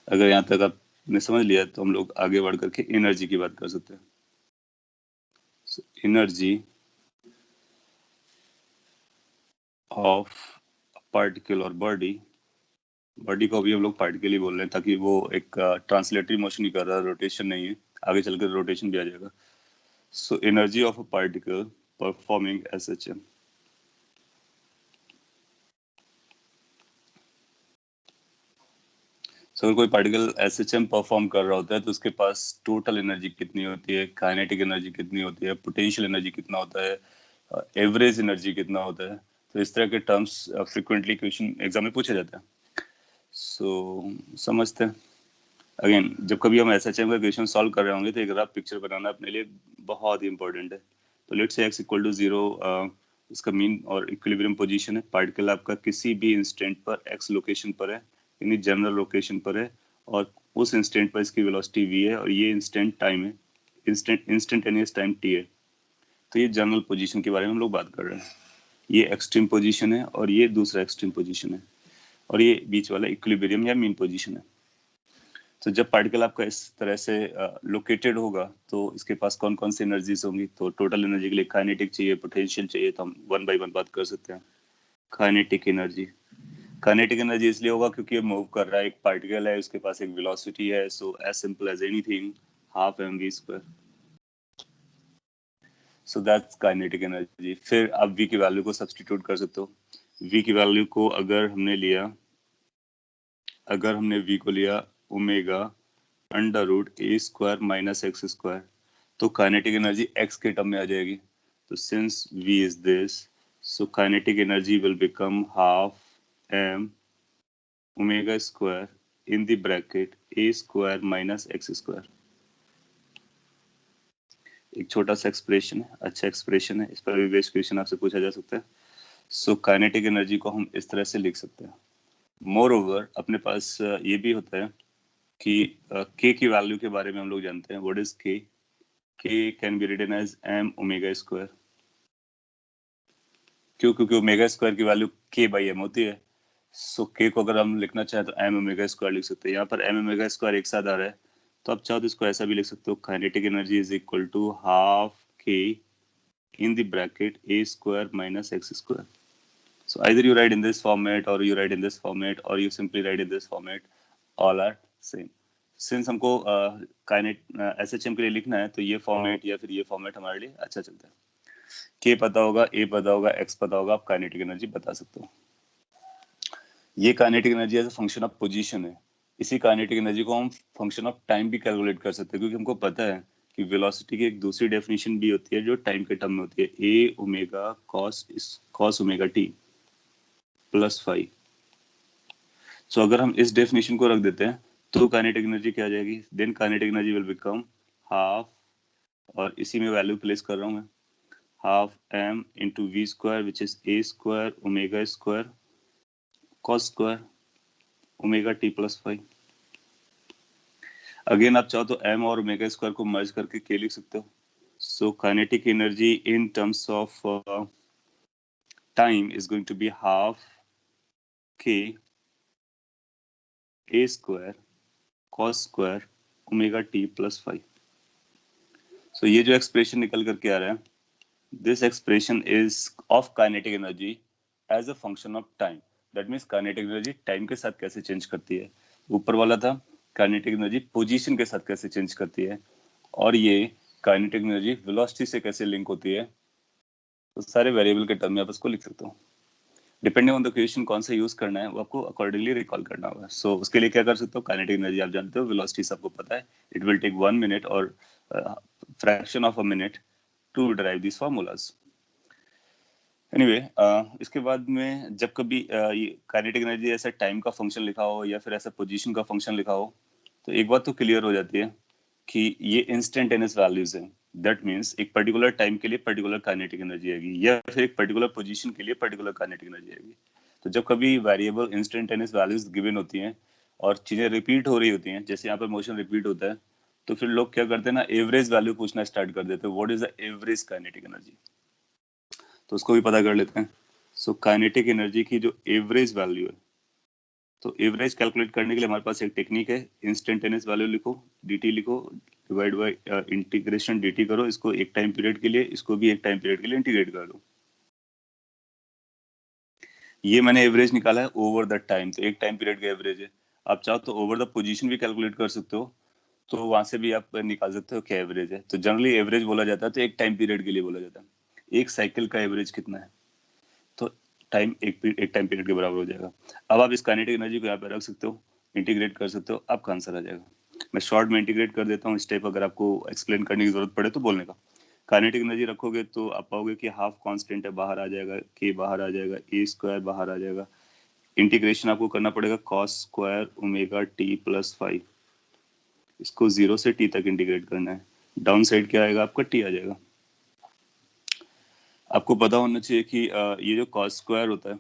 अगर यहाँ तक आपने समझ लिया तो हम लोग आगे बढ़ करके एनर्जी की बात कर सकते हैं। एनर्जी ऑफ पार्टिकल और बॉडी को भी हम लोग पार्टिकल ही बोल रहे हैं, ताकि वो एक ट्रांसलेटरी मोशन ही कर रहा है, रोटेशन नहीं है। आगे चलकर रोटेशन भी आ जाएगा। So energy of a particle performing SHM. अगर कोई पार्टिकल एसएचएम परफॉर्म कर रहा होता है तो उसके पास टोटल एनर्जी कितनी होती है, काइनेटिक एनर्जी कितनी होती है, पोटेंशियल एनर्जी कितना होता है, एवरेज एनर्जी कितना होता है। तो इस तरह के टर्म्स फ्रिक्वेंटली क्वेश्चन एग्जाम में पूछा जाता है। सो समझते हैं। अगेन, जब कभी हम एसएचएम का क्वेश्चन सॉल्व कर रहे होंगे तो एक रफ पिक्चर बनाना अपने लिए बहुत ही इंपॉर्टेंट है। तो let's say x equal to 0 इसका मीन और इक्विलिब्रियम पोजीशन है। पार्टिकल आपका किसी भी इंस्टेंट पर x लोकेशन पर है, यानी जनरल लोकेशन पर है, और उस इंस्टेंट पर इसकी वेलोसिटी v है, और ये इंस्टेंट टाइम है, इंस्टेंटेनियस टाइम t है। तो ये जनरल पोजीशन के बारे में हम लोग बात कर रहे हैं। ये एक्सट्रीम पोजीशन है और ये दूसरा एक्सट्रीम पोजीशन है, और ये बीच वाला इक्विलिब्रियम या मीन पोजीशन है। तो जब पार्टिकल आपका इस तरह से लोकेटेड होगा तो इसके पास कौन कौन सी एनर्जीज होंगी। तो टोटल एनर्जी के लिए काइनेटिक चाहिए, पोटेंशियल चाहिए, तो हम वन बाय वन बात कर सकते हैं। काइनेटिक एनर्जी इसलिए होगा क्योंकि ये मूव कर रहा है, एक पार्टिकल है, उसके पास एक वेलोसिटी है। So as simple as anything, half mv square. So that's kinetic energy. फिर आप v की वैल्यू को सब्स्टिट्यूट कर सकते हो। v की वैल्यू को अगर हमने v को लिया omega under root a square minus x square, तो काइनेटिक एनर्जी x के टर्म में आ जाएगी। तो since v is this, so kinetic energy will become half m omega square in the bracket A square minus x square. एक छोटा सा एक्सप्रेशन है, अच्छा एक्सप्रेशन है, इस पर भी बेस्ड क्वेश्चन आपसे पूछा जा सकता है। सो काइनेटिक एनर्जी को हम इस तरह से लिख सकते हैं। मोर ओवर अपने पास ये भी होता है कि k की वैल्यू के बारे में हम लोग जानते हैं। What is k? k can be written as m omega square. क्यों? क्योंकि ओमेगा स्क्वायर की वैल्यू k बाई m होती है। सो k को अगर हम लिखना चाहें तो m ओमेगा स्क्वायर लिख सकते हैं। यहाँ पर m ओमेगा स्क्वायर एक साथ आ रहा है, तो आप चाहो तो इसको ऐसा भी लिख सकते हो, kinetic energy is equal to half k in the bracket a square minus x square. So either you write in this format or you write in this format or you simply write in this format, all are same. Since हमको SHM के लिए लिखना है तो ये फॉर्मेट या फिर ये फॉर्मेट हमारे लिए अच्छा चलता है। k पता होगा, a पता होगा, x पता होगा, आप काइनेटिक एनर्जी बता सकते हो। ये kinetic energy as a function of position है। इसी काइनेटिक एनर्जी को हम फंक्शन ऑफ टाइम भी कैलकुलेट कर सकते हैं, क्योंकि हमको पता है कि वेलोसिटी की एक दूसरी डेफिनेशन भी होती है जो टाइम के टर्म में होती है, a omega cos omega t plus five. So अगर हम इस डेफिनेशन को रख देते हैं तो काइनेटिक एनर्जी क्या आ जाएगी? Then kinetic energy will become half, और इसी में वैल्यू प्लेस कर रहा हूँ मैं, half m into v square which is a square omega square cos square omega t plus five. Again आप चाहो तो m और ओमेगा स्क्वायर को मर्ज करके k लिख सकते हो। So kinetic energy in terms of time is going to be half k a square cos square omega t plus five. So ये जो एक्सप्रेशन निकल करके आ रहा है, this expression is of kinetic energy as a function of time. That means kinetic energy time के साथ कैसे चेंज करती है। ऊपर वाला था काइनेटिक एनर्जी पोजीशन के साथ कैसे चेंज करती है, और ये काइनेटिक एनर्जी वेलोसिटी से कैसे लिंक होती है। तो सारे वेरिएबल के टर्म में आप इसको लिख सकते हो। डिपेंडिंग ऑन द क्वेश्चन कौन सा यूज करना है वो आपको अकॉर्डिंगली रिकॉल करना होगा. सो उसके लिए क्या कर सकते हो, काइनेटिक एनर्जी आप जानते हो, वेलोसिटी सबको पता है. इट विल टेक 1 मिनट और fraction of a minute to derive this formulas. Anyway, इसके बाद में जब कभी ये काइनेटिक एनर्जी ऐसा टाइम का फंक्शन लिखा हो या फिर ऐसा पोजीशन का फंक्शन लिखा हो, तो एक बात तो क्लियर हो जाती है कि ये इंस्टेंटेनियस वैल्यूज हैं. दैट मीन्स एक पर्टिकुलर टाइम के लिए पर्टिकुलर काइनेटिक एनर्जी आएगी या फिर एक पर्टिकुलर पोजीशन के लिए पर्टिकुलर काइनेटिक एनर्जी आएगी. तो जब कभी वेरिएबल इंस्टेंटेनियस वैल्यूज गिवन होती हैं और चीजें रिपीट हो रही होती हैं, जैसे यहाँ पर मोशन रिपीट होता है, तो फिर लोग क्या करते हैं ना, एवरेज वैल्यू पूछना स्टार्ट कर देते हैं. What is the average kinetic energy? तो उसको भी पता कर लेते हैं. सो काइनेटिक एनर्जी की जो एवरेज वैल्यू है, तो एवरेज कैलकुलेट करने के लिए हमारे पास एक टेक्निक है. इंस्टेंटेनियस वैल्यू लिखो, dt लिखो, डिवाइड बाय इंटीग्रेशन dt करो, इसको एक टाइम पीरियड के लिए, इसको भी एक टाइम पीरियड के लिए इंटीग्रेट कर दो. ये मैंने एवरेज निकाला है ओवर द टाइम, तो एक टाइम पीरियड का एवरेज है. आप चाहो तो ओवर द पोजीशन भी कैलकुलेट कर सकते हो, तो वहां से भी आप निकाल सकते हो क्या एवरेज है. तो जनरली एवरेज बोला जाता है तो एक टाइम पीरियड के लिए बोला जाता है. एक साइकिल का एवरेज कितना है, तो टाइम एक टाइम पीरियड के बराबर हो जाएगा. अब आप इस काइनेटिक एनर्जी को यहाँ पे रख सकते हो, इंटीग्रेट कर सकते हो, आपका आंसर आ जाएगा. मैं शॉर्ट में इंटीग्रेट कर देता हूँ स्टेप, अगर आपको एक्सप्लेन करने की जरूरत पड़े तो बोलने का. काइनेटिक एनर्जी रखोगे तो आप पाओगे कि हाफ कांस्टेंट है, बाहर आ जाएगा, के बाहर आ जाएगा, ए स्क्वायर बाहर आ जाएगा. इंटीग्रेशन आपको करना पड़ेगा cos square omega t plus 5. इसको 0 से टी तक इंटीग्रेट करना है. डाउन साइड क्या आएगा आपका, टी आ जाएगा. आपको पता होना चाहिए कि ये जो कॉस स्क्वायर होता है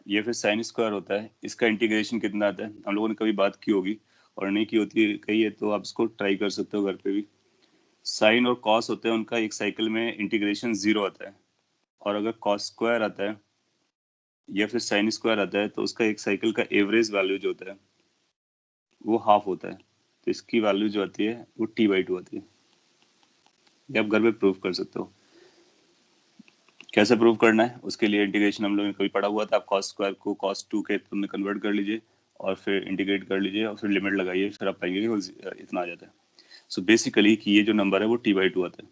ये फिर साइन स्क्वायर होता है, इसका इंटीग्रेशन कितना आता है हम लोगों ने कभी बात की होगी, और नहीं की होती कही है तो आप इसको ट्राई कर सकते हो घर पे भी. साइन और कॉस होते हैं, उनका एक साइकिल में इंटीग्रेशन 0 आता है. और अगर कॉस स्क्वायर आता है या फिर साइन स्क्वायर आता है तो उसका एक साइकिल का एवरेज वैल्यू जो होता है वो हाफ होता है. तो इसकी वैल्यू जो आती है वो t/2 आती है. ये आप घर पे प्रूव कर सकते हो. कैसे प्रूव करना है उसके लिए इंटीग्रेशन हम लोगों ने कभी पढ़ा हुआ था. आप cos स्क्वायर को cos 2 के तुमने कन्वर्ट कर लीजिए और फिर इंटीग्रेट कर लीजिए और फिर लिमिट लगाइए, फिर आप पाएंगे कि वो इतना आ जाता है. सो बेसिकली कि ये जो नंबर है वो t/2 आता है.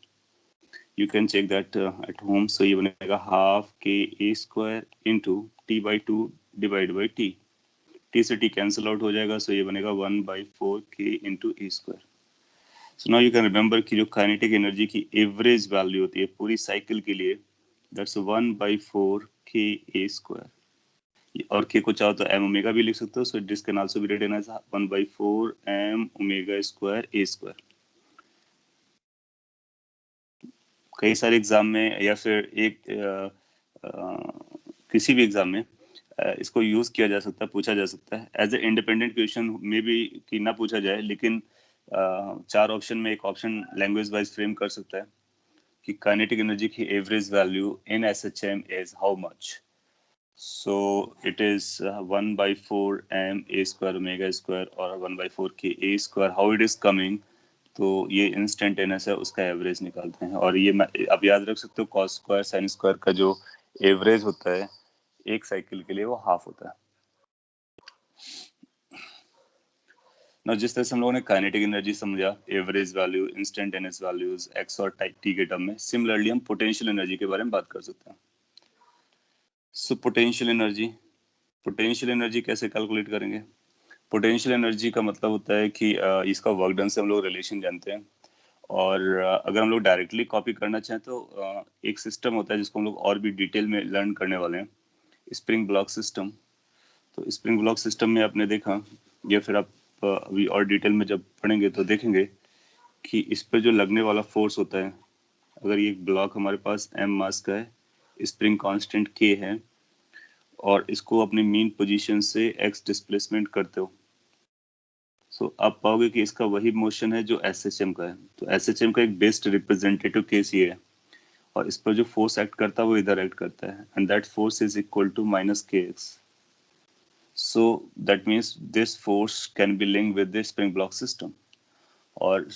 You can check that at home. So ये बनेगा half k A square into t/2 divide by t. T से टी कैंसिल आउट हो जाएगा, सो ये बनेगा 1/4 k into a square. So now you can remember कि जो काइनेटिक एनर्जी की एवरेज वैल्यू होती है पूरी साइकिल के लिए, दैट्स 1/4 के ए स्क्वायर. और के को चाहो तो एम ओमेगा भी लिख सकते हो. So this can also be written as 1/4 m omega square A square. कई सारे एग्जाम में या फिर किसी भी एग्जाम में इसको यूज किया जा सकता है, पूछा जा सकता है. एज ए इंडिपेंडेंट क्वेश्चन में भी कि ना पूछा जाए, लेकिन चार ऑप्शन में एक ऑप्शन लैंग्वेज वाइज फ्रेम कर सकता है कि काइनेटिक एनर्जी की average value in SHM is how much. So it is 1/4 m a square omega square और 1/4 k a square. How it is coming? तो ये इंस्टेंटेनियस है, उसका एवरेज निकालते हैं. और ये आप याद रख सकते हो कॉस स्क्वायर साइन स्क्वायर का जो एवरेज होता है एक साइकिल के लिए वो हाफ होता है. ना जिस तरह से हम लोगों ने काइनेटिक एनर्जी समझा, average value, instantaneous values x और टी के टर्म में, सिमिलरली हम पोटेंशियल एनर्जी के बारे में बात कर सकते हैं. सो पोटेंशियल एनर्जी कैसे कैलकुलेट करेंगे? पोटेंशियल एनर्जी का मतलब होता है कि इसका वर्क डन से हम लोग रिलेशन जानते हैं. और अगर हम लोग डायरेक्टली कॉपी करना चाहें तो एक सिस्टम होता है जिसको हम लोग और भी डिटेल में लर्न करने वाले हैं, स्प्रिंग ब्लॉक सिस्टम. तो स्प्रिंग ब्लॉक सिस्टम में आपने देखा, या फिर आप अभी और डिटेल में जब पढ़ेंगे तो देखेंगे कि इस पर जो लगने वाला फोर्स होता है, अगर ये ब्लॉक हमारे पास m मास का है, स्प्रिंग कांस्टेंट k है, और इसको अपनी मीन पोजीशन से x डिस्प्लेसमेंट करते हो, सो आप पाओगे कि इसका वही मोशन है जो एसएचएम का है. तो एसएचएम का एक बेस्ट रिप्रेजेंटेटिव केस ये है, और इस पर जो फोर्स एक्ट करता है वो इधर एक्ट करता है, and that force is equal to -kx. So that means this force can be linked with the spring block system. और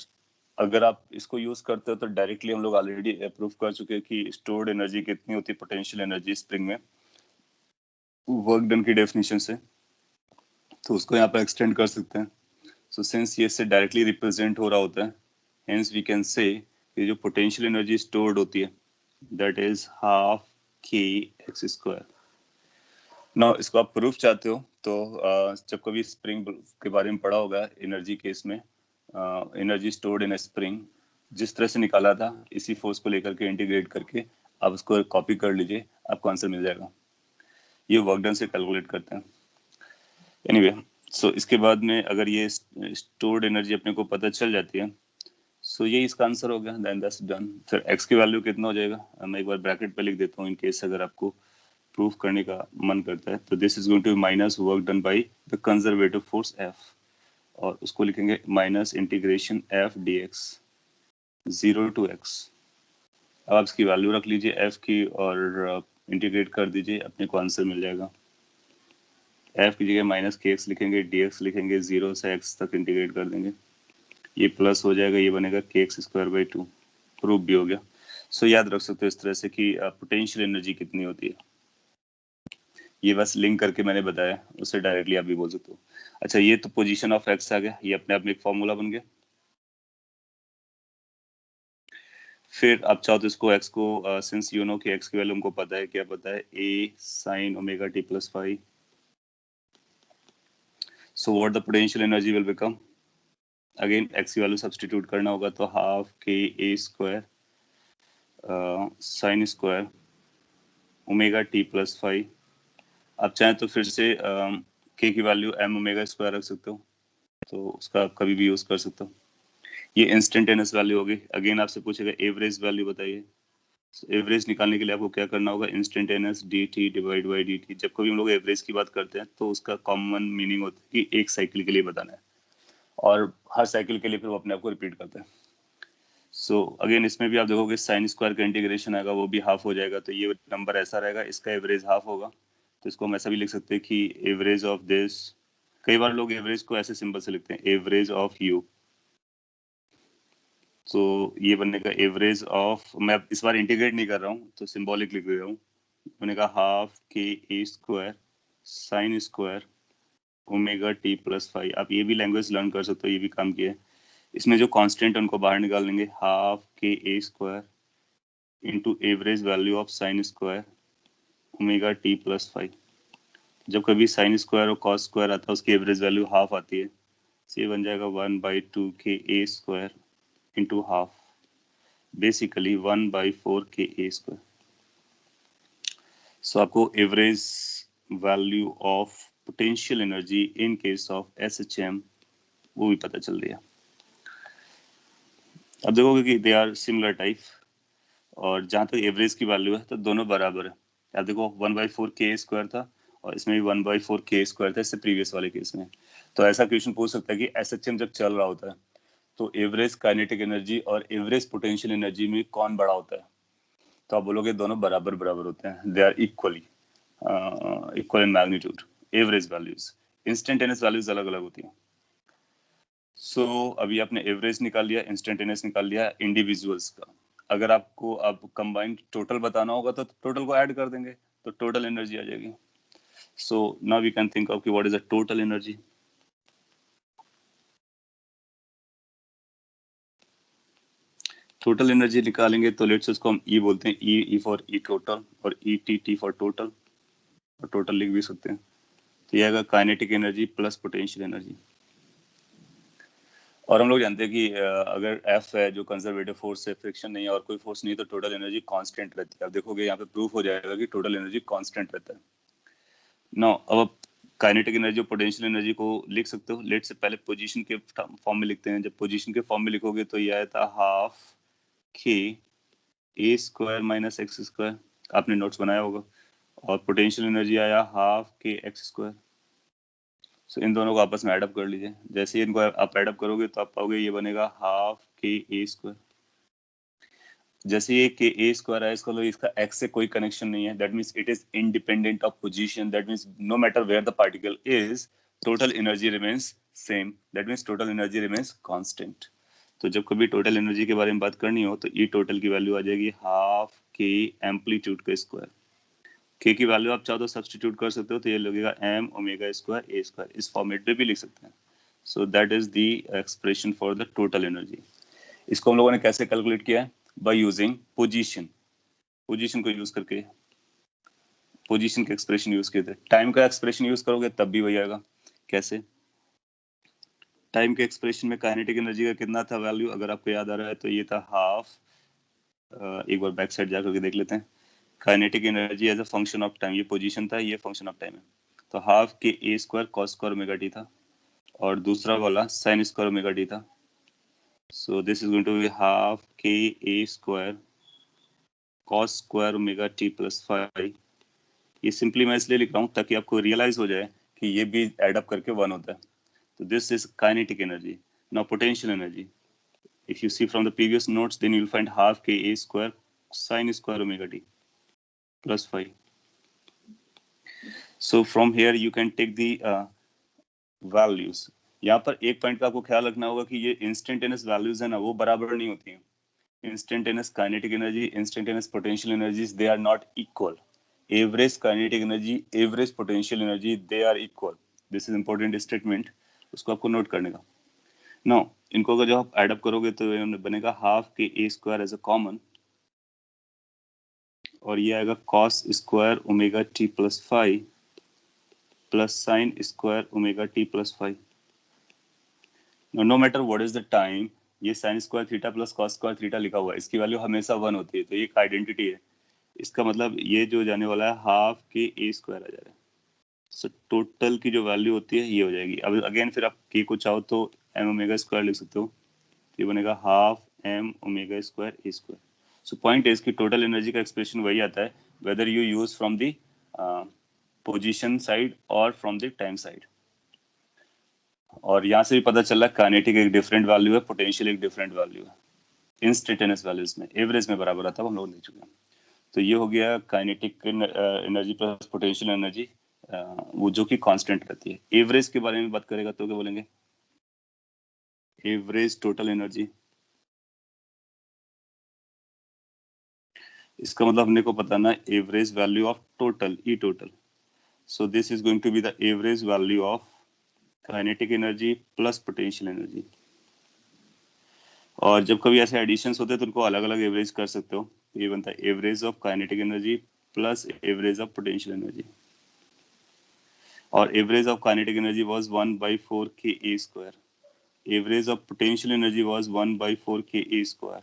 अगर आप इसको यूज करते हो तो डायरेक्टली हम लोग ऑलरेडी प्रूव कर चुके हैं कि स्टोर्ड एनर्जी कितनी होती है पोटेंशियल एनर्जी स्प्रिंग में, वर्क डन की डेफिनेशन से. तो उसको यहाँ पर एक्सटेंड कर सकते हैं. सो सिंस ये इससे डायरेक्टली रिप्रेजेंट हो रहा होता है, हेंस वी कैन से ये जो पोटेंशियल एनर्जी स्टोर्ड होती है that is half k x square. ना इसको आप प्रूफ चाहते हो तो जब कभी स्प्रिंग के बारे में पढ़ा होगा एनर्जी केस में, एनर्जी स्टोर्ड इन स्प्रिंग जिस तरह से निकाला था इसी फोर्स को लेकर के इंटीग्रेट करके आप उसको कॉपी कर लीजिए, आपको आंसर मिल जाएगा। ये वर्क डन से कैलकुलेट करते हैं। एनीवे सो इसके बाद में अगर ये स्टोर्ड एनर्जी अपने को पता चल जाती है, सो ये इसका आंसर हो गया, देन दैट्स डन। फिर x की वैल्यू कितना हो जाएगा, मैं एक बार ब्रैकेट पे लिख देता हूँ इन केस अगर आपको प्रूफ करने का मन करता है। तो this is going to minus work done by the conservative force F, और उसको लिखेंगे minus integration F dx 0 to x। अब आप इसकी वैल्यू रख लीजिए F की और इंटीग्रेट कर दीजिए, अपने को आंसर मिल जाएगा। F की जगह माइनस के एक्स लिखेंगे, dx लिखेंगे, 0 से x तक इंटीग्रेट कर देंगे, ये प्लस हो जाएगा, ये बनेगा के एक्स स्क्वायर बाई 2। प्रूफ भी हो गया। सो याद रख सकते हो इस तरह से कि पोटेंशियल एनर्जी कितनी होती है, ये बस लिंक करके मैंने बताया, उससे डायरेक्टली आप भी बोल सकते हो। अच्छा ये तो पोजीशन ऑफ एक्स आ गया, ये अपने आप में एक फॉर्मूला बन गया। फिर आप चाहो तो इसको एक्स को सिंस यू नो कि एक्स की वैल्यू हमको पता है, क्या पता है, A sine omega t plus 5। So what the potential energy will become, again x की वैल्यू सब्स्टिट्यूट करना होगा, तो हाफ के ए square sine square omega t plus 5। आप चाहें तो फिर से के की वैल्यू एम ओमेगा स्क्वायर रख सकते हो, तो उसका कभी भी यूज कर सकते हो। ये इंस्टेंटेनियस वैल्यू होगी। अगेन आपसे पूछेगा एवरेज वैल्यू बताइए। एवरेज निकालने के लिए आपको क्या करना होगा, instantaneous D T divide by D T. जब कभी हम लोग एवरेज की बात करते हैं तो उसका कॉमन मीनिंग होता है कि एक साइकिल के लिए बताना है, और हर साइकिल के लिए फिर वो अपने आप को रिपीट करते हैं। सो अगेन इसमें भी आप देखोगे साइन स्क्वायर का इंटीग्रेशन आएगा, वो भी हाफ हो जाएगा, तो ये नंबर ऐसा रहेगा, इसका एवरेज हाफ होगा। तो इसको हम ऐसा भी लिख सकते हैं कि एवरेज ऑफ दिस, कई बार लोग एवरेज को ऐसे सिंपल से लिखते हैं, एवरेज ऑफ यू। तो ये बनेगा एवरेज ऑफ, मैं इस बार इंटीग्रेट नहीं कर रहा हूँ तो सिंबॉलिक लिख रहा हूँ, बनेगा हाफ के ए square sine square omega t plus 5। आप ये भी लैंग्वेज लर्न कर सकते हो, ये भी काम किया है। इसमें जो कांस्टेंट उनको बाहर निकाल लेंगे, half k A square into average value of sine square omega t plus 5। जब कभी साइन स्क्वायर और कॉस स्क्वायर आता है उसकी एवरेज वैल्यू हाफ आती है, तो ये बन जाएगा 1/2 के ए square into half, basically 1/4 k ए स्क्वायर। सो आपको average value of potential energy in case of SHM वो भी पता चल रही है। अब देखोगे कि दे आर सिमिलर टाइप, और जहां तक एवरेज की वैल्यू है तो दोनों बराबर है। आप देखो 1/4 के स्क्वायर था और इसमें भी 1/4 के स्क्वायर था, इससे प्रीवियस वाले केस में। तो ऐसा क्वेश्चन पूछ सकता है कि SHM जब चल रहा होता है तो एवरेज काइनेटिक एनर्जी और एवरेज पोटेंशियल एनर्जी में कौन बड़ा होता है, तो आप बोलोगे दोनों बराबर बराबर होते हैं, they are equally equal in magnitude. Average values, instantaneous values अलग अलग होती हैं। सो अभी आपने एवरेज निकाल लिया, इंस्टेंटेनियस निकाल लिया, इंडिविजुअल्स का अगर आपको अब कंबाइंड टोटल बताना होगा तो टोटल को ऐड कर देंगे तो टोटल एनर्जी आ जाएगी। So now we can think of कि what is the total energy. Total energy निकालेंगे तो लेट्स उसको हम ई बोलते हैं, ई फॉर ई टोटल और E T T for total, और टोटल लिख भी सकते हैं। तो ये आएगा kinetic energy plus potential energy. और हम लोग जानते हैं कि अगर F है जो कंजर्वेटिव फोर्स है, फ्रिक्शन नहीं है और कोई फोर्स नहीं, तो टोटल एनर्जी कांस्टेंट रहती है। आप देखोगे यहाँ पे प्रूफ हो जाएगा कि टोटल एनर्जी कांस्टेंट रहता है। नाउ अब आप काइनेटिक एनर्जी और पोटेंशियल एनर्जी को लिख सकते हो। लेट से पहले पोजीशन के फॉर्म में लिखते हैं। जब पोजीशन के फॉर्म में लिखोगे तो ये आया था हाफ के ए स्क्वायर माइनस एक्स स्क्वायर, आपने नोट्स बनाया होगा, और पोटेंशियल एनर्जी आया हाफ के एक्स स्क्वायर। सो इन दोनों को आपस में एडअप कर लीजिए। जैसे ही इनको आप एडअप करोगे तो आप पाओगे ये बनेगा हाफ के ए स्क्वायर। जैसे ये के ए स्क्वायर है, इसका एक्स से कोई कनेक्शन नहीं है, that means it is independent of position, that means no matter where the particle is, total energy remains same, that means total energy remains constant. तो जब कभी टोटल एनर्जी के बारे में बात करनी हो तो ई टोटल की वैल्यू आ जाएगी हाफ के एम्पलीट्यूड का स्क्वायर। के की वैल्यू आप चाहो तो सब्स्टिट्यूट कर सकते हो, तो ये लगेगा एम ओमेगा स्क्वायर ए स्क्वायर, इस फॉर्मेट में भी लिख सकते हैं। So that is the expression for the total energy. इसको हम लोगों ने कैसे कैलकुलेट किया है, बाय यूजिंग पोजीशन, पोजीशन को यूज करके। पोजीशन के एक्सप्रेशन यूज किए थे। टाइम का एक्सप्रेशन यूज करोगे तब भी वही आएगा। कैसे? टाइम के एक्सप्रेशन में काइनेटिक एनर्जी का कितना था वैल्यू, अगर आपको याद आ रहा है तो ये था हाफ, एक बार बैक साइड जाकर के देख लेते हैं। Kinetic energy as a function of time, ये पोजीशन था, ये फंक्शन ऑफ टाइम है। तो हाफ के ए square cos square omega t था, और दूसरा वाला साइन स्क्वायर ओमेगा टी था। So this is going to be half k A square cos square omega t plus 5। ये सिंपली मैं इसलिए लिख रहा हूँ ताकि आपको रियलाइज हो जाए कि ये भी एड अप करके 1 होता है। तो this is kinetic energy. Now potential energy, if you see from the previous notes, then you'll find half ka square sine square omega t plus 5. So from here you can take the values. यहाँ पर एक पॉइंट का आपको ख्याल रखना होगा कि ये इंस्टेंटेनियस वैल्यूज है ना, वो बराबर नहीं होती हैं। Instantaneous kinetic energy, instantaneous potential energies, they are not equal. Average kinetic energy, average potential energy, they are equal. This is important statement, उसको आपको नोट करने का। नो, इनको अगर जब आप एड अप करोगे तो बनेगा half k A square as a common, और ये आएगा cos square omega t plus 5 plus sine square omega t plus 5। No matter what is the time, ये sine square theta plus cos square theta लिखा हुआ है, इसकी वैल्यू हमेशा 1 होती है, तो ये एक आइडेंटिटी है। इसका मतलब ये जो जाने वाला है हाफ के ए स्क्वायर आ जा रहा है। सो टोटल की जो वैल्यू होती है ये हो जाएगी। अब अगेन फिर आप के को चाहो तो एम ओमेगा स्क्वायर लिख सकते हो, ये बनेगा half m omega square A square. So point is कि टोटल एनर्जी का एक्सप्रेशन वही आता है whether you use from the position side और फ्रॉम द टाइम साइड। और यहाँ से भी पता चल रहा है काइनेटिक एक डिफरेंट वैल्यू है, पोटेंशियल एक डिफरेंट वैल्यू है। इंस्टेंटेनियस वैल्यूज में एवरेज में बराबर आता है, हम लोग देख चुके हैं। तो ये हो गया kinetic energy plus potential energy, वो जो कि कांस्टेंट रहती है। एवरेज के बारे में बात करेगा तो क्या बोलेंगे? एवरेज टोटल एनर्जी, इसका मतलब हमने को पता ना average value of total, E total. So this is going to be the average value of kinetic energy plus potential energy. और जब कभी ऐसे एडिशंस होते हैं तो उनको अलग अलग एवरेज कर सकते हो। ये बनता है average of kinetic energy plus average of potential energy. और average of kinetic energy was 1/4 k A square, average of potential energy was 1/4 k A square.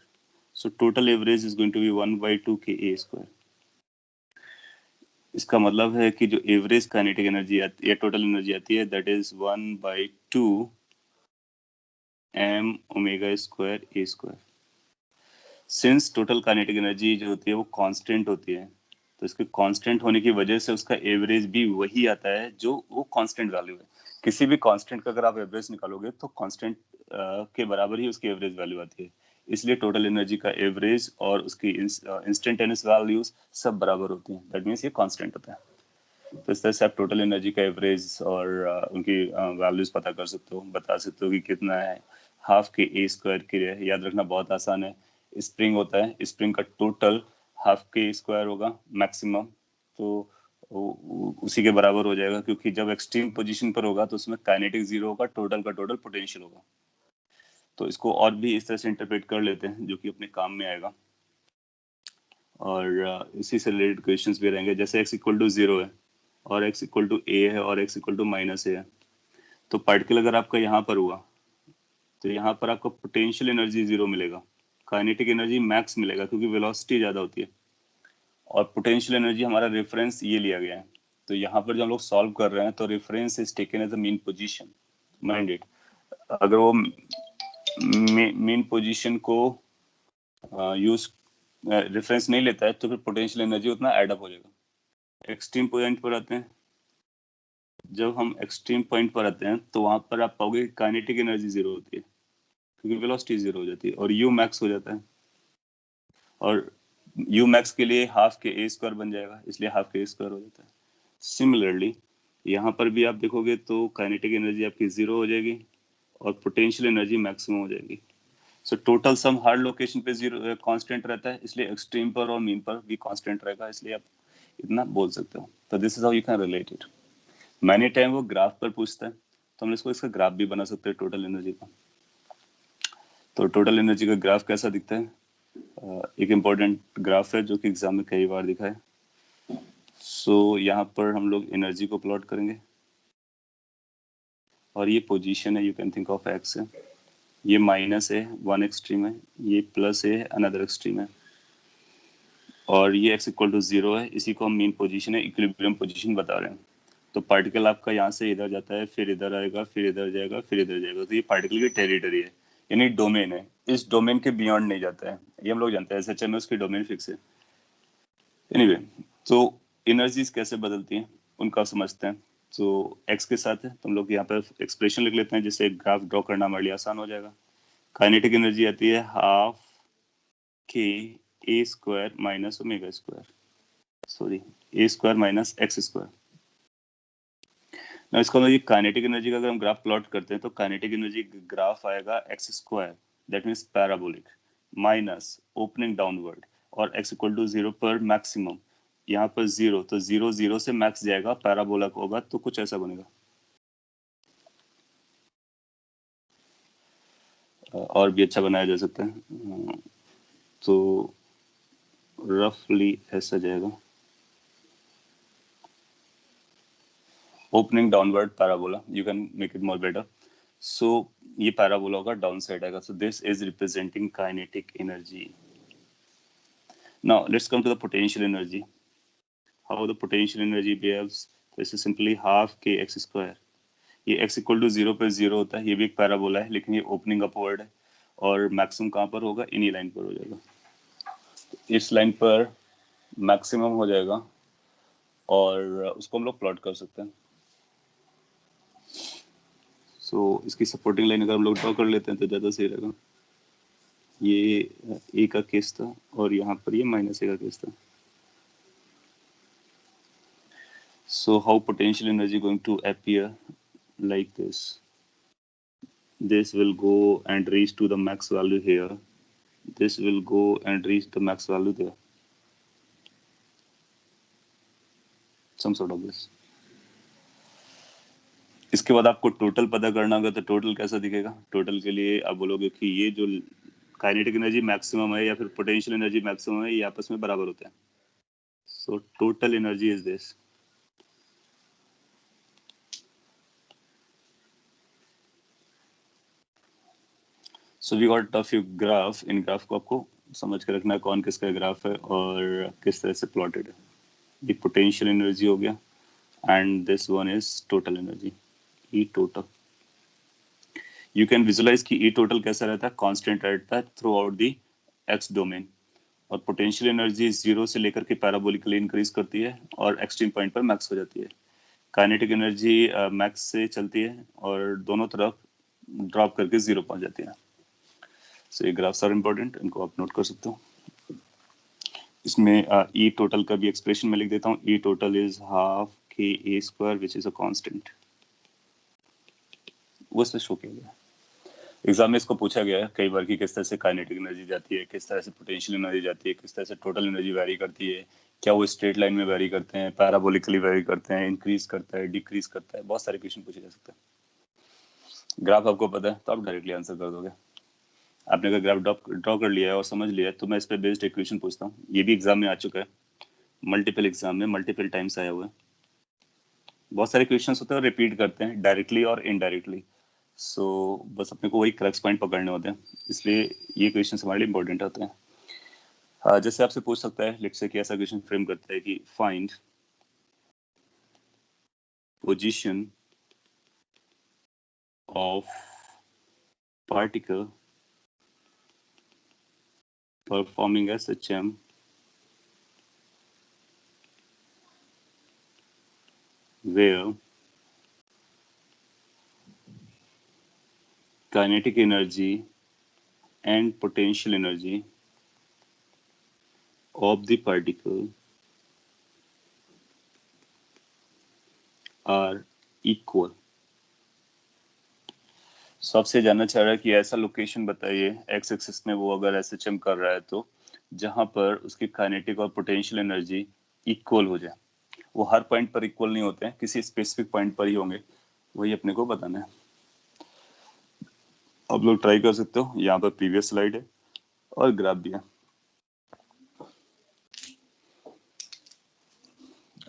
So total average is going to be 1/2 k A square. इसका मतलब है कि जो एवरेज काइनेटिक एनर्जी आती है, टोटल एनर्जी आती है, that is 1/2 M omega square A square. Since total kinetic energy जो होती है वो कांस्टेंट होती है, तो इसके कांस्टेंट होने की वजह से उसका एवरेज भी वही आता है जो वो कांस्टेंट वैल्यू है। किसी भी कांस्टेंट का अगर आप एवरेज निकालोगे तो कांस्टेंट के बराबर ही उसकी एवरेज वैल्यू आती है। इसलिए टोटल एनर्जी का एवरेज और उसकी इंस्टेंटेनियस वैल्यूज सब बराबर होती हैं, दैट मींस ये कांस्टेंट होता है। तो इस तरह से आप टोटल एनर्जी का एवरेज और उनकी वैल्यूज पता कर सकते हो, बता सकते हो कि कितना है। हाफ के ए स्क्वायर के लिए याद रखना बहुत आसान है। स्प्रिंग होता है, स्प्रिंग का टोटल हाफ के स्क्वायर होगा मैक्सिमम, तो उसी के बराबर हो जाएगा, क्योंकि जब एक्सट्रीम पोजीशन पर होगा तो उसमें काइनेटिक जीरो होगा, टोटल का टोटल पोटेंशियल होगा। तो इसको और भी इस तरह से इंटरप्रेट कर लेते हैं जो कि अपने काम में आएगा। और इसी से रिलेटेड क्वेश्चंस भी रहेंगे, जैसे x इक्वल टू 0 है और x इक्वल टू ए है और x इक्वल टू माइनस ए है, तो पार्टिकल अगर आपका यहाँ पर हुआ तो यहाँ पर आपको पोटेंशियल एनर्जी 0 मिलेगा, काइनेटिक एनर्जी मैक्स मिलेगा क्योंकि वेलोसिटी ज़्यादा होती है, और पोटेंशियल एनर्जी हमारा रेफरेंस ये लिया गया है। तो यहाँ पर जब हम लोग सॉल्व कर रहे हैं तो reference is taken as a mean position, mind it. अगर वो मीन पोजीशन को यूज रेफरेंस नहीं लेता है तो फिर पोटेंशियल एनर्जी उतना एड अप हो जाएगा। एक्सट्रीम पॉइंट पर आते हैं, जब हम एक्सट्रीम पॉइंट पर आते हैं तो वहां पर आप पाओगे काइनेटिक एनर्जी 0 होती है क्योंकि वेलोसिटी 0 हो जाती है और यू मैक्स हो जाता है, और यू मैक्स के लिए हाफ के ए स्क्वायर बन जाएगा, इसलिए हाफ के ए स्क्वायर हो जाता है। सिमिलरली यहाँ पर भी आप देखोगे तो काइनेटिक एनर्जी आपकी 0 हो जाएगी और पोटेंशियल एनर्जी मैक्सिमम हो जाएगी। सो टोटल सम हर लोकेशन पे 0 कांस्टेंट रहता है, इसलिए एक्सट्रीम पर और मीन पर भी कांस्टेंट रहेगा, इसलिए आप इतना बोल सकते हो। तो this is how you can relate it. Many time वो ग्राफ पर पूछता है तो हम इसको इसका ग्राफ भी बना सकते हैं टोटल एनर्जी का। तो टोटल एनर्जी का ग्राफ कैसा दिखता है? एक इम्पोर्टेंट ग्राफ है जो कि एग्जाम में कई बार दिखा है। सो यहाँ पर हम लोग एनर्जी को प्लॉट करेंगे और ये पोजीशन है, you can think of x है, ये माइनस है वन एक्सट्रीम है, ये प्लस है अनदर एक्सट्रीम है, और ये x इक्वल टू 0 है, इसी को हम मेन पोजीशन है, इक्विलिब्रियम पोजीशन बता रहे हैं। तो पार्टिकल आपका यहाँ से इधर जाता है, फिर इधर आएगा, फिर इधर जाएगा, फिर इधर जाएगा, तो ये पार्टिकल की टेरिटरी है, यानी डोमेन है। इस डोमेन के बियॉन्ड नहीं जाता है, ये हम लोग जानते हैं, SHM में उसकी डोमेन फिक्स है। एनीवे, तो एनर्जीज कैसे बदलती हैं उनका समझते हैं। तो x के साथ है, तो हम लोग यहाँ पर एक्सप्रेशन लिख लेते हैं, जिससे एक ग्राफ ड्रॉ करना हमारे लिए आसान हो जाएगा। काइनेटिक एनर्जी आती है half k A square minus omega square, sorry A square minus x square. ना इसका मतलब ये काइनेटिक एनर्जी का अगर हम ग्राफ प्लॉट करते हैं तो काइनेटिक एनर्जी ग्राफ आएगा x square, that means parabolic, minus opening downward, और x इक्वल टू 0 पर मैक्सिमम, यहाँ पर 0, तो 0 0 से मैक्स जाएगा, पैराबोला होगा, तो कुछ ऐसा बनेगा। और भी अच्छा बनाया जा सकता है, तो रफली ऐसा जाएगा, opening downward parabola, you can make it more better. So ये पैराबोला होगा, डाउन साइड आएगा, so this is representing kinetic energy. Now let's come to the potential energy, how the potential energy behaves. This is simply half k x square, ये x इक्वल टू 0 पे 0 होता है, ये भी एक पैराबोला है, लेकिन ये ओपनिंग अपवर्ड है, और मैक्सिमम कहाँ पर होगा, इन्हीं लाइन पर हो जाएगा, इस लाइन पर मैक्सिमम हो जाएगा, और उसको हम लोग प्लॉट कर सकते हैं। सो इसकी सपोर्टिंग लाइन अगर हम लोग ड्रॉ कर लेते हैं तो ज़्यादा सही रहेगा। ये ए का केस था, और यहाँ पर ये माइनस ए का केस था। So how potential energy going to appear like this? This will go and reach to the max value here. This will go and reach the max value there. Some sort of this. इसके बाद आपको टोटल पता करना होगा, तो टोटल कैसा दिखेगा? टोटल के लिए आप बोलोगे कि ये जो काइनेटिक एनर्जी मैक्सिमम है या फिर पोटेंशियल एनर्जी मैक्सिमम है, ये आपस में बराबर होते हैं। So total energy is this. So we got a few graph, इन ग्राफ को आपको समझ के रखना है कौन किसका ग्राफ है और किस तरह से प्लॉटेड है। ये पोटेंशियल एनर्जी हो गया, and this one is total energy, E total. You can visualise कि ई टोटल कैसा रहता है, कांस्टेंट रहता है throughout the X domain, और पोटेंशियल एनर्जी 0 से लेकर के पैराबोलिकली इंक्रीज करती है और एक्सट्रीम पॉइंट पर मैक्स हो जाती है। काइनेटिक एनर्जी मैक्स से चलती है और दोनों तरफ ड्रॉप करके 0 पहुंच जाती है। सो ये ग्राफ्स आर इंपॉर्टेंट, इनको आप नोट कर सकते हो। इसमें ई टोटल का भी एक्सप्रेशन मैं लिख देता हूँ, ई total is half k A square which is a constant, वो इसमें शो किया गया। एग्जाम में इसको पूछा गया है कई बार कि किस तरह से काइनेटिक एनर्जी जाती है, किस तरह से पोटेंशियल एनर्जी जाती है, किस तरह से टोटल एनर्जी वेरी करती है, क्या वो स्ट्रेट लाइन में वेरी करते हैं, पैराबोलिकली वेरी करते हैं, इंक्रीज करता है, डिक्रीज करता है, बहुत सारे क्वेश्चन पूछे जा सकते हैं। ग्राफ आपको पता है तो आप डायरेक्टली आंसर कर दोगे। आपने अगर ग्राफ ड्रॉ कर लिया है और समझ लिया है तो मैं इस पर बेस्ड एक क्वेश्चन पूछता हूँ, ये भी एग्जाम में आ चुका है, मल्टीपल एग्जाम में मल्टीपल टाइम्स आया हुआ है। बहुत सारे क्वेश्चन होते हैं रिपीट करते हैं डायरेक्टली और इनडायरेक्टली, सो बस अपने को वही क्रक्स पॉइंट पकड़ने होते हैं, इसलिए ये क्वेश्चन हमारे लिए इंपॉर्टेंट होते हैं। जैसे आपसे पूछ सकता है, लेट्स से कि ऐसा क्वेश्चन फ्रेम करता है कि find position of particle performing SHM where kinetic energy and potential energy of the particle are equal। सबसे जानना चाह रहा है कि ऐसा लोकेशन बताइए एक्स एक्सिस में वो अगर SHM कर रहा है तो जहां पर उसकी काइनेटिक और पोटेंशियल एनर्जी इक्वल हो जाए। वो हर पॉइंट पर इक्वल नहीं होते हैं, किसी स्पेसिफिक पॉइंट पर ही होंगे, वही अपने को बताना है। आप लोग ट्राई कर सकते हो, यहाँ पर प्रीवियस स्लाइड है और ग्राफ भी है।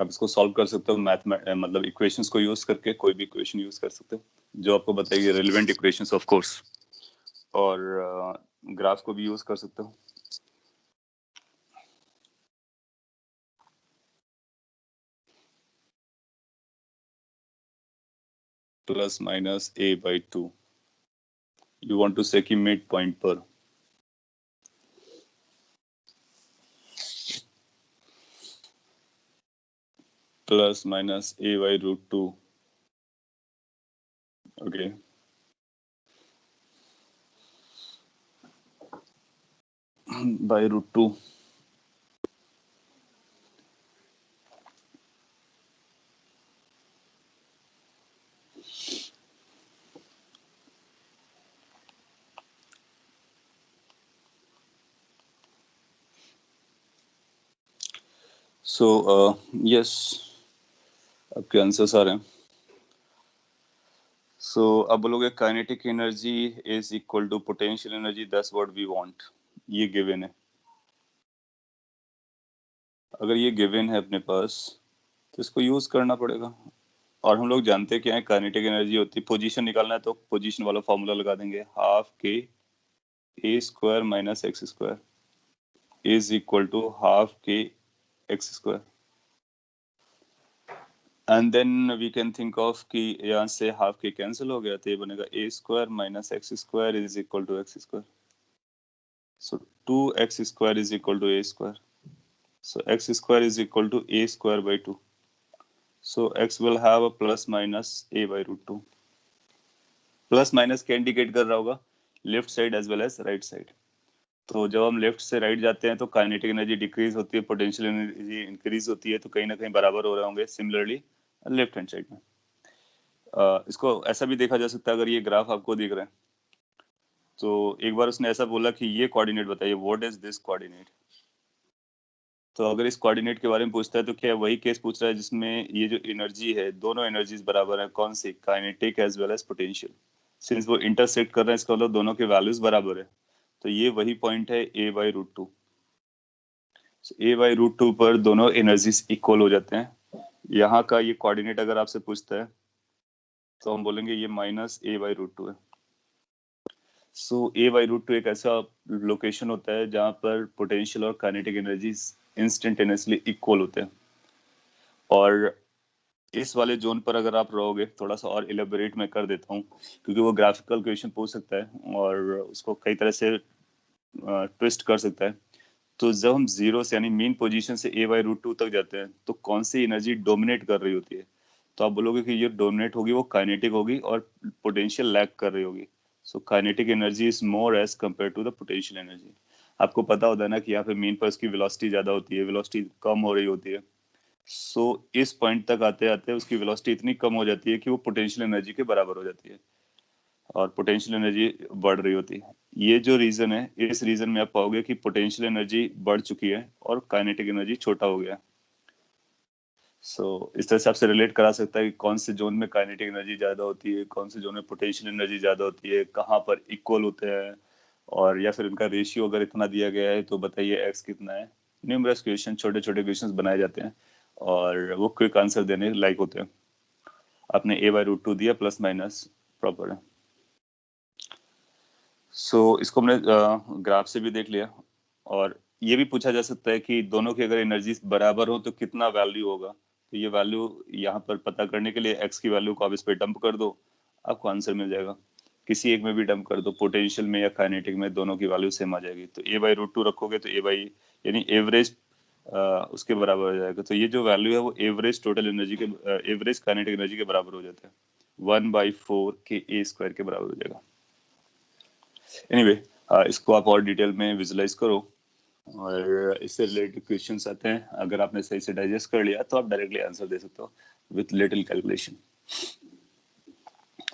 आप इसको सॉल्व कर सकते हो मतलब इक्वेशंस को यूज करके, कोई भी इक्वेशन यूज कर सकते हो जो आपको बताएगी रेलेवेंट इक्वेशंस ऑफ कोर्स, और ग्राफ को भी यूज कर सकते हो। Plus minus a by 2, you want to say कि मिड पॉइंट पर plus minus a by root 2, okay, by root 2. So yes, आपके आंसर्स आ रहे हैं। So अब बोलोगे kinetic energy is equal to potential energy, that's what we want, ये गिवन है। अगर ये गिवन है अपने पास तो इसको यूज करना पड़ेगा, और हम लोग जानते हैं क्या है काइनेटिक एनर्जी होती है। पोजीशन निकालना है तो पोजीशन वाला फॉर्मूला लगा देंगे, half k A square minus x square is equal to half k x square, and then we can think of कि यहाँ से हाफ के कैंसिल हो गया तो ये बनेगा A square minus x square is equal to x square, so 2x square is equal to A square, so x square is equal to a square by 2, so x will have a plus minus a by root 2। Plus minus क्या इंडिकेट कर रहा होगा, left side as well as right side. तो जब हम लेफ्ट से राइट जाते हैं तो काइनेटिक एनर्जी डिक्रीज होती है, पोटेंशियल एनर्जी इंक्रीज होती है, तो कहीं ना कहीं बराबर हो रहे होंगे सिमिलरली लेफ्ट हैंड साइड में। इसको ऐसा भी देखा जा सकता है, अगर ये ग्राफ आपको दिख रहा है तो एक बार उसने ऐसा बोला कि ये कोऑर्डिनेट बताइए, व्हाट इज दिस कोऑर्डिनेट। तो अगर इस कोऑर्डिनेट के बारे में पूछता है तो क्या वही केस पूछ रहा है जिसमें ये जो एनर्जी है, दोनों एनर्जीज बराबर है, कौन सी, kinetic as well as potential. Since वो इंटरसेक्ट कर रहे हैं, इसका मतलब दोनों के वैल्यूज बराबर है, तो ये वही पॉइंट है a by root 2। a by root 2 पर दोनों एनर्जीज इक्वल हो जाते हैं। यहाँ का ये कोऑर्डिनेट अगर आपसे पूछता है तो हम बोलेंगे ये माइनस a बाई रूट 2 है। सो a बाई रूट 2 एक ऐसा लोकेशन होता है जहाँ पर पोटेंशियल और काइनेटिक एनर्जीज इंस्टेंटेनियसली इक्वल होते हैं, और इस वाले जोन पर अगर आप रहोगे, थोड़ा सा और इलेबोरेट मैं कर देता हूँ क्योंकि वो ग्राफिकल क्वेश्चन पूछ सकता है और उसको कई तरह से ट्विस्ट कर सकता है। तो जब हम जीरो से यानी मीन पोजीशन से a बाई रूट 2 तक जाते हैं तो कौन सी एनर्जी डोमिनेट कर रही होती है, तो आप बोलोगे कि ये डोमिनेट होगी वो काइनेटिक होगी और पोटेंशियल लैग कर रही होगी। So kinetic energy is more as compare to the potential energy. आपको पता होता है ना कि यहाँ पे मीन पर उसकी वेलोसिटी ज्यादा होती है, वेलोसिटी कम हो रही होती है। सो इस पॉइंट तक आते आते उसकी वेलोसिटी इतनी कम हो जाती है कि वो पोटेंशियल एनर्जी के बराबर हो जाती है और पोटेंशियल एनर्जी बढ़ रही होती है। ये जो रीजन है, इस रीजन में आप पाओगे कि पोटेंशियल एनर्जी बढ़ चुकी है और काइनेटिक एनर्जी छोटा हो गया। इस तरह से आपसे रिलेट करा सकता है कि कौन से जोन में काइनेटिक एनर्जी ज्यादा होती है, कौन से जोन में पोटेंशियल एनर्जी ज्यादा होती है, कहाँ पर इक्वल होते हैं, और या फिर इनका रेशियो अगर इतना दिया गया है तो बताइए एक्स कितना है। न्यूमरस क्वेश्चन, छोटे छोटे क्वेश्चन बनाए जाते हैं और वो क्विक आंसर देने लायक होते हैं। आपने a बाई रूट 2 दिया, प्लस माइनस प्रॉपर है। इसको हमने ग्राफ से भी देख लिया, और ये भी पूछा जा सकता है कि दोनों की अगर एनर्जी बराबर हो तो कितना वैल्यू होगा। तो ये वैल्यू यहाँ पर पता करने के लिए x की वैल्यू को आप इस पे डंप कर दो, आपको आंसर मिल जाएगा। किसी एक में भी डंप कर दो, पोटेंशियल में या काइनेटिक में, दोनों की वैल्यू सेम आ जाएगी। तो a बाई रूट 2 रखोगे तो a बाई यानी एवरेज उसके बराबर हो जाएगा। तो ये जो वैल्यू है वो एवरेज टोटल एनर्जी के, एवरेज काइनेटिक एनर्जी के बराबर हो जाता है। 1/4 के a स्क्वायर के बराबर हो जाएगा। एनीवे इसको आप और डिटेल में विजुलाइज करो और इससे रिलेटेड क्वेश्चंस आते हैं। अगर आपने सही से डाइजेस्ट कर लिया तो आप डायरेक्टली आंसर दे सकते हो with little calculation.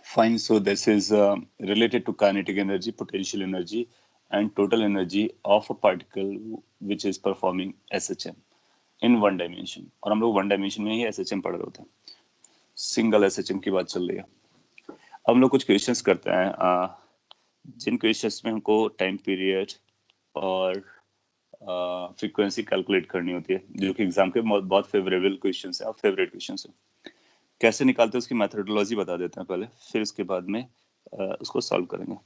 Fine, so this is related to kinetic energy, potential energy and total energy of a particle which is performing SHM in one dimension. और हम लोग वन डायमेंशन में ही एसएचएम पढ़ रहे होते हैं, सिंगल एसएचएम की बात चल रही है। हम लोग कुछ क्वेश्चंस करते हैं जिन क्वेश्चंस में हमको टाइम पीरियड और फ्रीक्वेंसी कैलकुलेट करनी होती है, जो कि एग्जाम के बहुत फेवरेबल क्वेश्चन है और फेवरेट क्वेश्चन है। कैसे निकालते हैं उसकी मेथोडोलॉजी बता देते हैं पहले, फिर उसके बाद में उसको सॉल्व करेंगे,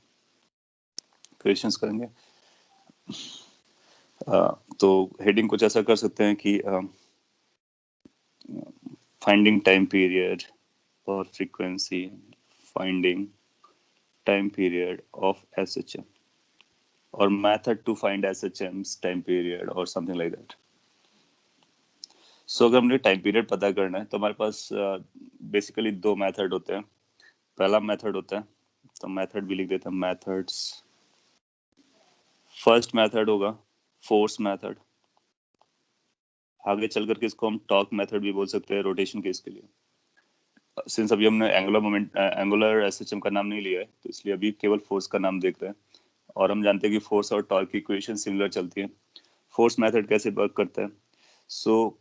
क्वेश्चंस करेंगे। तो हेडिंग कुछ ऐसा कर सकते हैं कि फाइंडिंग टाइम पीरियड और frequency, finding time period of SHM और method to find SHM's time period और समथिंग लाइक दैट। सो अगर हमने टाइम पीरियड पता करना है तो हमारे पास बेसिकली दो मेथड होते हैं। पहला मेथड होता है, तो मेथड भी लिख देते हैं, मेथड्स। फर्स्ट मेथड होगा फोर्स मेथड, आगे चल करके इसको हम टॉर्क मेथड भी बोल सकते हैं रोटेशन केस के लिए। सिंस अभी हमने एंगुलर SHM का नाम नहीं लिया है, तो इसलिए अभी केवल फोर्स का नाम देख रहे हैं। और हम जानते हैं कि फोर्स और टॉर्क की इक्वेशन सिमिलर चलती है। फोर्स मेथड कैसे वर्क करता है?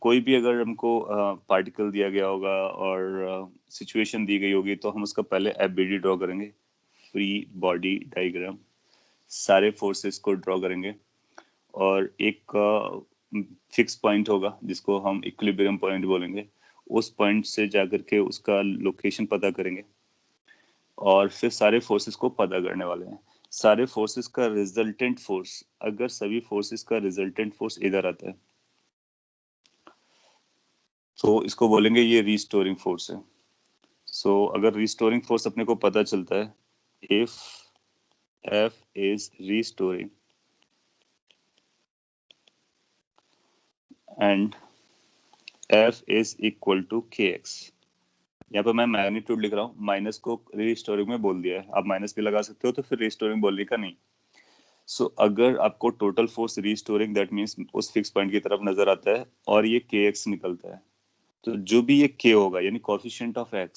कोई भी अगर हमको पार्टिकल दिया गया होगा और सिचुएशन दी गई होगी, तो हम उसका पहले FBD ड्रॉ करेंगे, फ्री बॉडी डायग्राम, सारे फोर्सेस को ड्रॉ करेंगे और एक फिक्स पॉइंट होगा जिसको हम इक्विलिब्रियम पॉइंट बोलेंगे। उस पॉइंट से जाकर के उसका लोकेशन पता करेंगे और फिर सारे फोर्सेस को पता करने वाले हैं। सारे फोर्सेस का रिजल्टेंट फोर्स, अगर सभी फोर्सेस का रिजल्टेंट फोर्स इधर आता है तो इसको बोलेंगे ये रीस्टोरिंग फोर्स है। अगर रीस्टोरिंग फोर्स अपने को पता चलता है, if F is restoring and F is equal to kx, यहाँ पर मैं मैग्नीट्यूड लिख रहा हूँ, माइनस को रीस्टोरिंग में बोल दिया है, आप माइनस भी लगा सकते हो, तो फिर रीस्टोरिंग बोलने का नहीं। अगर आपको total force restoring that means उस फिक्स पॉइंट की तरफ नजर आता है और ये kx निकलता है, तो जो भी ये k होगा यानी कोएफिशिएंट ऑफ x,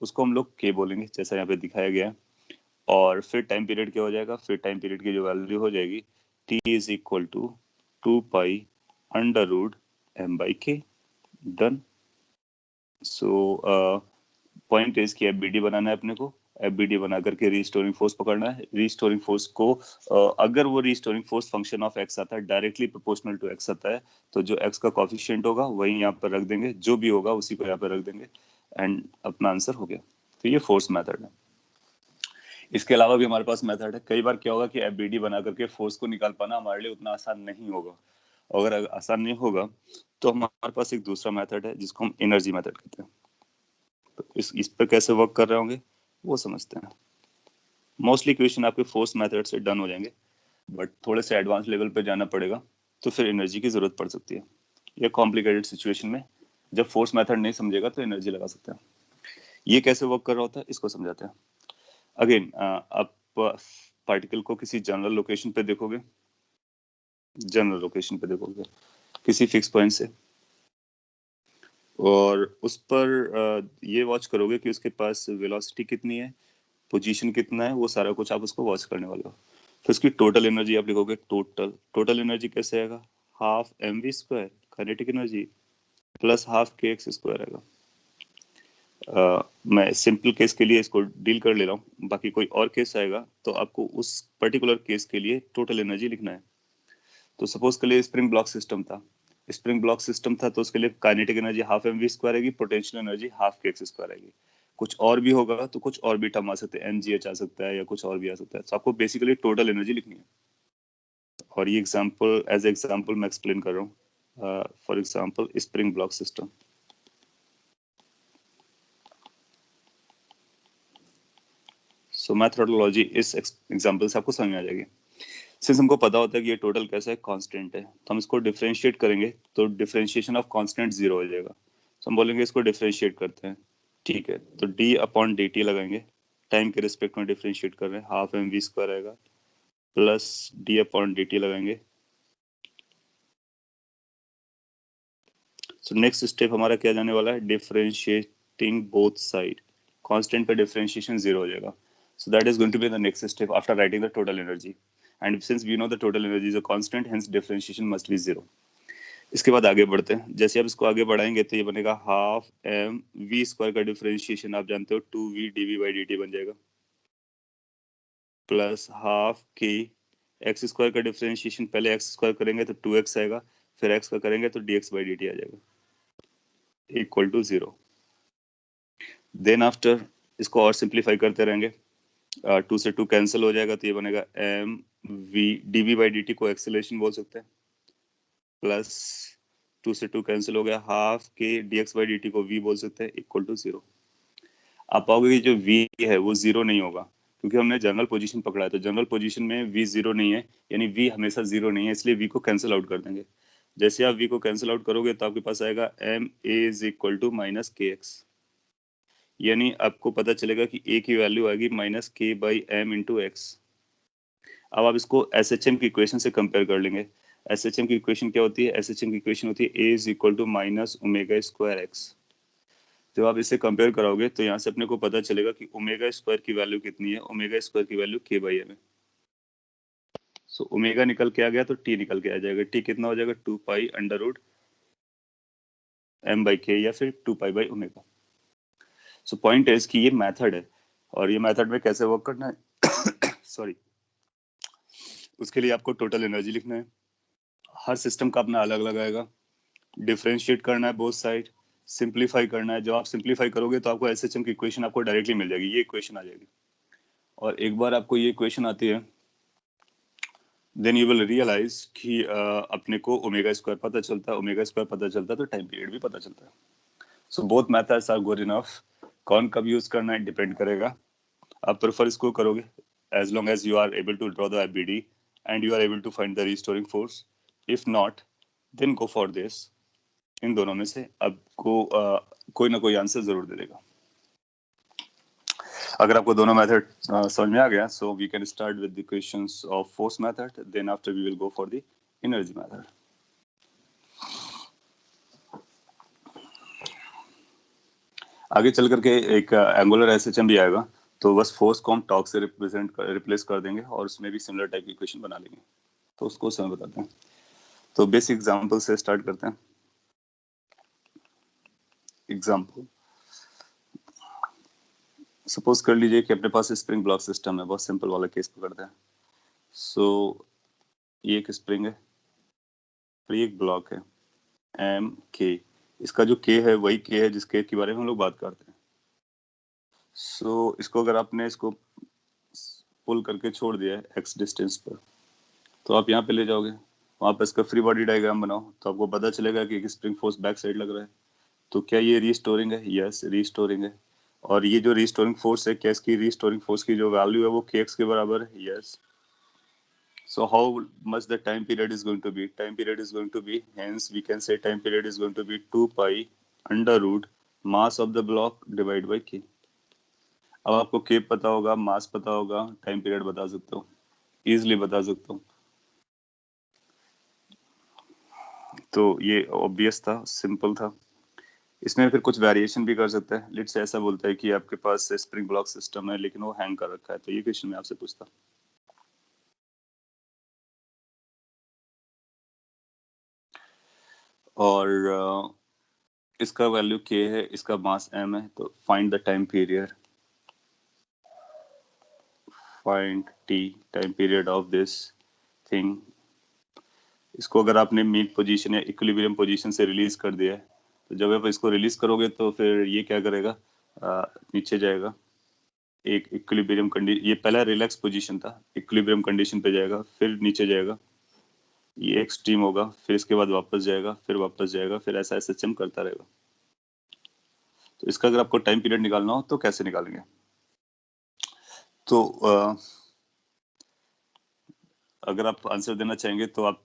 उसको हम लोग k बोलेंगे जैसा यहाँ पे दिखाया गया है। और फिर टाइम पीरियड क्या हो जाएगा? फिर टाइम पीरियड की जो वैल्यू हो जाएगी t is equal to 2 pi under root m by k। Done. Point is कि FBD बनाना है अपने को, FBD बना करके रीस्टोरिंग फोर्स पकड़ना है। रीस्टोरिंग फोर्स को अगर वो restoring force function of x आता है, डायरेक्टली प्रोपोर्शनल टू x आता है, तो जो x का कोएफिशिएंट होगा वही यहाँ पर रख देंगे, जो भी होगा उसी को यहाँ पर रख देंगे एंड अपना आंसर हो गया। तो ये फोर्स मेथड है। इसके अलावा भी हमारे पास मेथड है। कई बार क्या होगा कि FBD बना करके फोर्स को निकाल पाना हमारे लिए उतना आसान नहीं होगा। अगर आसान नहीं होगा तो हमारे पास एक दूसरा मेथड है जिसको हम एनर्जी मेथड कहते हैं। तो इस पर कैसे वर्क कर रहे होंगे वो समझते हैं। मोस्टली क्वेश्चन आपके फोर्स मेथड से डन हो जाएंगे, बट थोड़े से एडवांस लेवल पे जाना पड़ेगा तो फिर एनर्जी की जरूरत पड़ सकती है। या कॉम्प्लिकेटेड सिचुएशन में जब फोर्स मेथड नहीं समझेगा तो एनर्जी लगा सकते हैं। ये कैसे वर्क कर रहा होता है इसको समझाते हैं। अगेन आप पार्टिकल को किसी जनरल लोकेशन पे देखोगे, किसी फिक्स पॉइंट से, और उस पर ये वॉच करोगे कि उसके पास वेलोसिटी कितनी है, पोजीशन कितना है, वो सारा कुछ आप उसको वॉच करने वाले हो। फिर उसकी टोटल एनर्जी आप लिखोगे। टोटल एनर्जी कैसे आएगा? Half mv square kinetic energy plus half kx square आएगा। मैं सिंपल केस के लिए इसको डील कर ले रहा हूँ, बाकी कोई और केस आएगा तो आपको उस पर्टिकुलर केस के लिए टोटल एनर्जी लिखना है। तो सपोज के लिए स्प्रिंग ब्लॉक सिस्टम था, तो उसके लिए kinetic energy half mv square आएगी, potential energy half kx square आएगी। कुछ और भी होगा तो कुछ और भी टर्म आ सकते हैं, mgh आ सकता है या कुछ और भी आ सकता है। तो आपको बेसिकली टोटल एनर्जी लिखनी है। और ये एग्जाम्पल मैं एक्सप्लेन कर रहा हूँ। For example spring block system. Methodology इस एग्जाम्पल से आपको समझ में आ जाएगी। सिंस हमको पता होता है कि ये टोटल कैसा है, कांस्टेंट है, तो हम इसको डिफरेंशिएट करेंगे तो डिफरेंशिएशन ऑफ कांस्टेंट 0 हो जाएगा। तो हम बोलेंगे इसको डिफरेंशिएट करते हैं। ठीक है, तो d अपॉन dt लगाएंगे, टाइम के रिस्पेक्ट में डिफरेंशिएट कर रहे हैं, हाफ mv स्क्वायर आएगा प्लस d अपॉन dt लगाएंगे। सो नेक्स्ट स्टेप हमारा क्या जाने वाला है? Differentiating both side. कांस्टेंट पे डिफरेंशिएशन 0 हो जाएगा। So that is going to be the next step after writing the total energy. And since we know the total energy is a constant, hence differentiation must be 0. इसके बाद आगे बढ़ते हैं। जैसे आप इसको आगे बढ़ाएंगे तो ये बनेगा हाफ एम वी स्क्वायर का डिफरेंशिएशन आप जानते हो 2v dv by dt बन जाएगा, plus half k x square का डिफरेंशिएशन पहले एक्स स्क्वायर करेंगे तो 2x आएगा, फिर एक्स का करेंगे तो dx/dt आ जाएगा इक्वल टू 0। देन आफ्टर इसको और सिंप्लीफाई करते रहेंगे, 2 से 2 कैंसिल हो जाएगा तो ये बनेगा एम वी dv/dt को एक्सेलरेशन बोल सकते हैं, प्लस 2 से 2 कैंसिल हो गया, हाफ के dx/dt को v बोल सकते हैं इक्वल टू 0। आप पाओगे कि जो v है वो 0 नहीं होगा क्योंकि हमने जनरल पोजीशन पकड़ा है, तो जनरल पोजीशन में v 0 नहीं है, यानी v हमेशा 0 नहीं है, इसलिए v को कैंसिल आउट कर देंगे। जैसे आप v को कैंसिल आउट करोगे तो आपके पास आएगा M A is equal to minus के एक्स, यानी आपको पता चलेगा कि a की वैल्यू आएगी माइनस के बाई एम इंटू एक्स। अब आप इसको SHM की इक्वेशन से कंपेयर कर लेंगे। SHM की इक्वेशन क्या होती है? SHM की इक्वेशन होती है a is equal to minus omega square X. जब आप इसे कंपेयर कराओगे तो यहाँ से अपने को पता चलेगा कि ओमेगा स्क्वायर की वैल्यू कितनी है, ओमेगा स्क्वायर की वैल्यू k बाई एम है। सो ओमेगा निकल के आ गया तो t निकल के आ जाएगा, t कितना हो जाएगा 2 pi under root m by k या फिर 2 pi by omega. So point है कि ये मेथड है और ये मेथड में कैसे वर्क करना है सॉरी, उसके लिए आपको टोटल एनर्जी लिखना है, हर सिस्टम का अपना अलग अलग आएगा, डिफरेंशिएट करना है बोथ साइड, सिंप्लीफाई करना है। जब आप सिंप्लीफाई करोगे तो आपको SHM की इक्वेशन आपको डायरेक्टली मिल जाएगी, ये इक्वेशन आ जाएगी। और एक बार आपको ये इक्वेशन आती है देन यू विल रियलाइज कि अपने को ओमेगा स्क्वायर पता चलता है, ओमेगा स्क्वायर पता चलता है तो टाइम पीरियड भी पता चलता है। So both methods are good enough. कौन कब यूज करना है डिपेंड करेगा, आप प्रेफर इसको करोगे as long as you are able to draw the FBD and you are able to find the restoring force. If not, then go for this. इन दोनों में से आपको कोई ना कोई आंसर जरूर दे देगा। अगर आपको दोनों मेथड समझ में आ गया, so we can start with the questions of force method, then after we will go for the energy method. आगे चल करके एक एंगुलर SHM भी आएगा, तो बस फोर्स को हम टॉर्क से रिप्लेस कर देंगे और उसमें भी सिमिलर टाइप की इक्वेशन बना लेंगे, तो उसको समय बताते हैं। तो बेसिक एग्जांपल से स्टार्ट करते हैं। एग्जांपल सपोज कर लीजिए कि अपने पास स्प्रिंग ब्लॉक सिस्टम है, बहुत सिंपल वाला केस पकड़ते हैं। सो ये एक स्प्रिंग है, फिर एक ब्लॉक है एम के, इसका जो के है वही के है जिस के के बारे में हम लोग बात करते हैं। सो इसको अगर आपने इसको पुल करके छोड़ दिया है एक्स डिस्टेंस पर, तो आप यहाँ पे ले जाओगे, वहां पर इसका फ्री बॉडी डायग्राम बनाओ तो आपको पता चलेगा कि एक स्प्रिंग फोर्स बैक साइड लग रहा है। तो क्या ये रीस्टोरिंग है? यस, रीस्टोरिंग है। और ये जो रीस्टोरिंग फोर्स है, क्या इसकी रीस्टोरिंग फोर्स की जो वैल्यू है वो kx के बराबर है? Yes. So how much the time period is going to be? Time period is going to be, hence we can say time period is going to be 2 pi under root mass of the block divided by k. अब आपको k पता होगा, मास पता होगा, टाइम पीरियड बता सकते हो, इजिली बता सकते हो। तो ये ऑब्वियस था, सिंपल था। इसमें फिर कुछ वेरिएशन भी कर सकते हैं। लेट्स से ऐसा बोलता है कि आपके पास स्प्रिंग ब्लॉक सिस्टम है लेकिन वो हैंग कर रखा है, तो ये क्वेश्चन मैं आपसे पूछता। और इसका वैल्यू k है, इसका मास m है, तो find the time period, find t time period of this thing. इसको अगर आपने मीन पोजीशन या इक्विलिब्रियम पोजीशन से रिलीज कर दिया है, तो जब आप इसको रिलीज करोगे तो फिर ये क्या करेगा, नीचे जाएगा, एक इक्विलिब्रियम कंडीशन, ये पहला रिलैक्स पोजीशन था, इक्विलिब्रियम कंडीशन पे जाएगा, फिर नीचे जाएगा, ये एक्सट्रीम होगा, फिर इसके बाद वापस जाएगा, फिर वापस जाएगा, फिर ऐसा SHM करता रहेगा। तो इसका अगर आपको टाइम पीरियड निकालना हो तो कैसे निकालेंगे? तो अगर आप आंसर देना चाहेंगे तो आप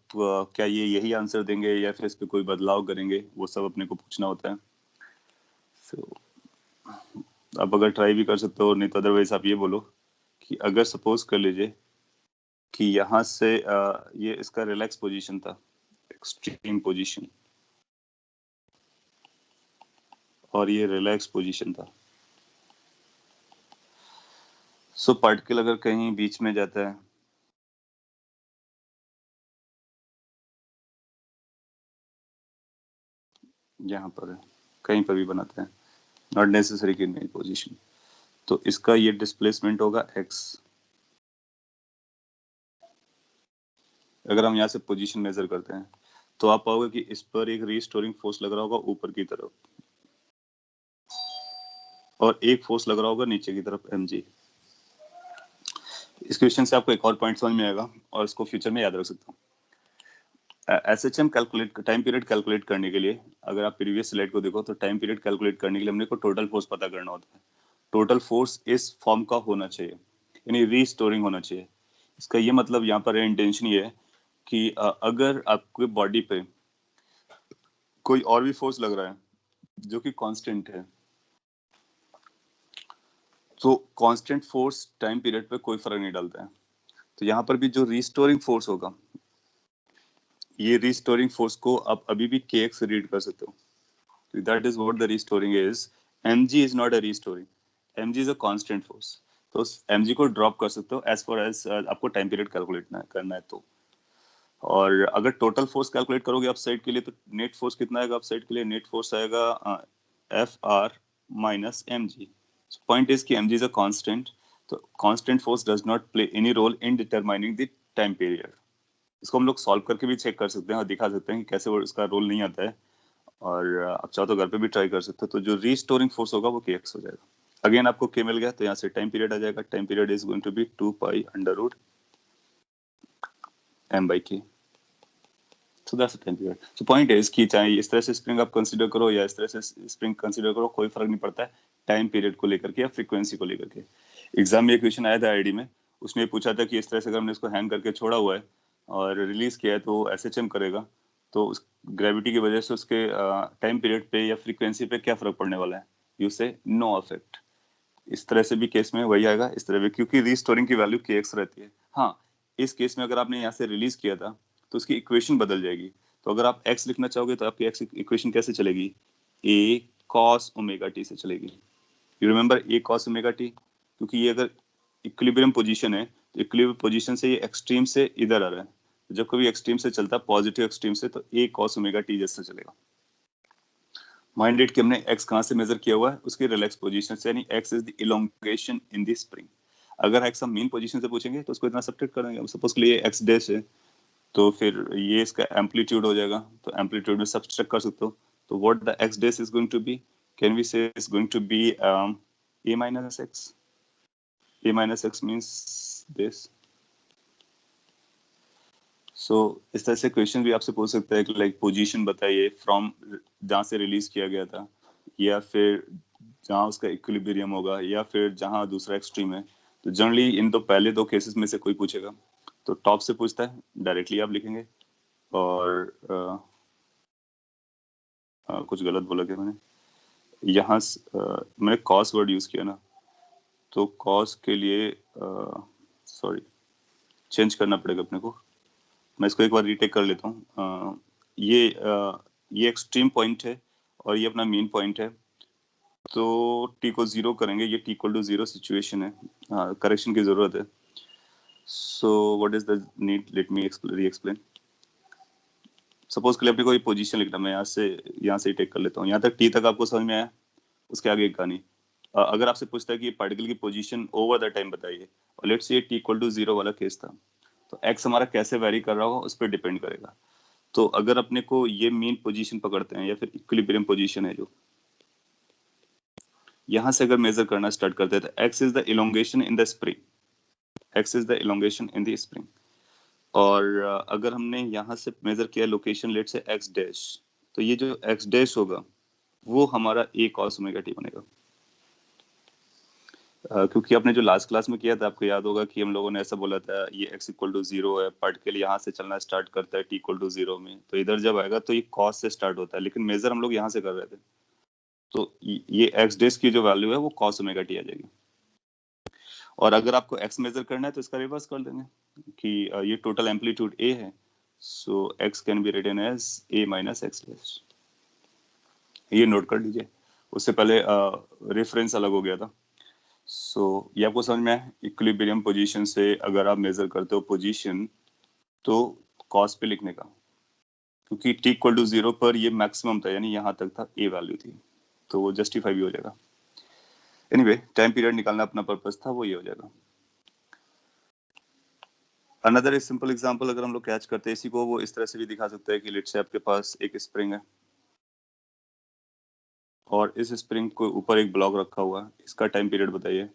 क्या ये यही आंसर देंगे या फिर इस पे कोई बदलाव करेंगे, वो सब अपने को पूछना होता है। so, आप अगर ट्राई भी कर सकते हो, नहीं तो अदरवाइज आप ये बोलो कि अगर सपोज कर लीजिए कि यहाँ से ये इसका रिलैक्स पोजीशन था, एक्सट्रीम पोजीशन, और ये रिलैक्स पोजीशन था। सो पार्टिकल अगर कहीं बीच में जाता है, यहाँ पर है, कहीं पर भी बनाते हैं, नॉट नेसेसरी कि नई पोजीशन, तो इसका ये डिस्प्लेसमेंट होगा x, अगर हम यहाँ से पोजीशन मेजर करते हैं तो आप पाओगे कि इस पर एक रीस्टोरिंग फोर्स लग रहा होगा ऊपर की तरफ, और एक फोर्स लग रहा होगा नीचे की तरफ mg। इस क्वेश्चन से आपको एक और पॉइंट समझ में आएगा और इसको फ्यूचर में याद रख सकते हो। SHM calculate, time period calculate करने के लिए अगर आप प्रीवियस स्लाइड को देखो तो टाइम पीरियड कैलकुलेट करने के लिए हमने को टोटल फोर्स पता करना होता है। टोटल फोर्स इस फॉर्म का होना चाहिए, यानी रीस्टोरिंग होना चाहिए। इसका ये मतलब यहाँ पर इंटेंशन ये है कि अगर आपके बॉडी पे कोई और भी फोर्स लग रहा है जो कि कांस्टेंट है, तो कांस्टेंट फोर्स टाइम पीरियड पे कोई फर्क नहीं डालता है। तो यहाँ पर भी जो रीस्टोरिंग फोर्स होगा, ये रीस्टोरिंग फोर्स को आप अभी भी kx रीड कर सकते हो। That is what the restoring is. mg is not a restoring, mg is a constant force. तो mg को ड्रॉप कर सकते हो एज फार एज आपको टाइम पीरियड कैलकुलेट करना है तो। और अगर टोटल फोर्स कैलकुलेट करोगे अप साइड के लिए तो नेट फोर्स कितना आएगा अप साइड के लिए? नेट फोर्स आएगा F R minus M G. Point is कि mg इज अ कांस्टेंट, तो constant force does not play any role in determining the time period. इसको हम लोग सॉल्व करके भी चेक कर सकते हैं और दिखा सकते हैं कि कैसे वो इसका रोल नहीं आता है। और आप चाहो तो घर पे भी ट्राई कर सकते हो। तो जो रीस्टोरिंग फोर्स होगा वो kx हो जाएगा। अगेन आपको k मिल गया तो यहाँ से टाइम पीरियड आ जाएगा। Time period is going to be 2 pi under root m by k। So that's the time period. So point is कि चाहे इस तरह से स्प्रिंग आप कंसीडर करो या इस तरह से स्प्रिंग कंसीडर करो, कोई फर्क नहीं पड़ता है टाइम पीरियड को लेकर के या फ्रीक्वेंसी को लेकर के। एग्जाम में एक क्वेश्चन आया था आईडी में, उसमें पूछा था कि इस तरह से अगर हमने इसको हैंग करके छोड़ा हुआ है और रिलीज किया है तो एसएचएम करेगा, तो उस ग्रेविटी की वजह से उसके टाइम पीरियड पे या फ्रीक्वेंसी पे क्या फर्क पड़ने वाला है? यू से नो अफेक्ट। इस तरह से भी केस में वही आएगा इस तरह भी, क्योंकि रीस्टोरिंग की वैल्यू kx रहती है। हाँ, इस केस में अगर आपने यहाँ से रिलीज किया था तो उसकी इक्वेशन बदल जाएगी। तो अगर आप x लिखना चाहोगे तो आपकी x इक्वेशन कैसे चलेगी? a cos ओमेगा t से चलेगी। You remember a cos omega t, क्योंकि ये अगर इक्विलिब्रियम पोजीशन है तो इक्विलिब्रियम पोजीशन से ये एक्सट्रीम से इधर आ रहा है। जब कभी एक्सट्रीम से चलता है पॉजिटिव एक्सट्रीम से, तो a cos ओमेगा t जैसा चलेगा। माइंड इट कि हमने x कहाँ से मेजर किया हुआ है? उसकी रिलैक्स पोजीशन से, यानी x is the elongation in the spring. अगर x हम मीन पोजीशन से पूछेंगे तो उसको इतना सब्ट्रैक्ट कर देंगे। सपोज के लिए x डैश है तो फिर ये इसका एम्पलीट्यूड हो जाएगा, तो एम्पलीट्यूड में सब्ट्रैक्ट कर सकते हो। तो what the x dash is going to be, can we say is going to be a minus x। a minus x means this। सो इस तरह से क्वेश्चन भी आपसे पूछ सकता है कि लाइक पोजीशन बताइए फ्रॉम जहाँ से रिलीज किया गया था, या फिर जहाँ उसका इक्विलिब्रियम होगा, या फिर जहाँ दूसरा एक्सट्रीम है। तो जनरली इन दो पहले दो केसेस में से कोई पूछेगा तो टॉप से पूछता है, डायरेक्टली आप लिखेंगे। और कुछ गलत बोला क्या मैंने? यहाँ मैंने कॉस वर्ड यूज किया ना, तो कॉस के लिए सॉरी चेंज करना पड़ेगा अपने को। मैं इसको एक बार रीटेक कर लेता हूँ। ये एक्सट्रीम पॉइंट है और ये अपना मेन पॉइंट है, तो टी को जीरो करेंगे। ये T equal to zero situation है, करेक्शन की जरूरत है। So what is the need, let me re explain. Suppose के लिए अपने को ये पोजीशन लिखना, मैं यहाँ से ही टेक कर लेता हूँ। यहाँ तक टी तक आपको समझ में आया? उसके आगे एक कहानी। अगर आपसे पूछता है कि पार्टिकल की पोजीशन ओवर द टाइम बताइए, और let's say T equal to zero वाला केस था, तो एक्स हमारा कैसे वेरी कर रहा होगा उस पर डिपेंड करेगा। तो अगर अपने को ये मेन पोजीशन पकड़ते हैं या फिर इक्विलिब्रियम पोजीशन है जो, यहां से अगर मेजर करना स्टार्ट करते हैं तो x is the elongation in the spring, x is the elongation in the spring. और अगर हमने यहाँ से मेजर किया लोकेशन लेट से x डैश, तो ये जो x डैश होगा वो हमारा a cos ओमेगा t बनेगा। क्योंकि आपने जो लास्ट क्लास में किया था आपको याद होगा कि हम लोगों ने ऐसा बोला था ये x इक्वल टू जीरो है, पार्टिकल यहाँ से चलना स्टार्ट करता है t इक्वल टू जीरो में, तो इधर जब आएगा तो ये cos से स्टार्ट होता है, लेकिन मेजर हम लोग यहाँ से कर रहे थे। तो ये x डेज की जो वैल्यू है वो cos ओमेगा t आ जाएगी। और अगर आपको x मेजर करना है तो इसका रिवर्स कर देंगे कि ये टोटल एम्पलीट्यूड a है, so x can be written as a minus X dash. ये नोट कर लीजिए, उससे पहले रेफरेंस अलग हो गया था। सो ये आपको समझ में है? इक्विलिब्रियम पोजीशन से अगर आप मेजर करते हो पोजीशन तो cos पे लिखने का, क्योंकि t इक्वल टू जीरो पर ये मैक्सिमम था, यानी यहाँ तक था a वैल्यू थी, तो वो जस्टिफाई भी हो जाएगा। एनीवे टाइम पीरियड निकालना अपना पर्पस था, वो ये हो जाएगा। अनदर सिंपल एग्जांपल अगर हम लोग कैच करते हैं इसी को, वो इस तरह से भी दिखा सकते हैं कि लेट्स से आपके पास एक स्प्रिंग है और इस स्प्रिंग को ऊपर एक ब्लॉक रखा हुआ है, इसका टाइम पीरियड बताइए।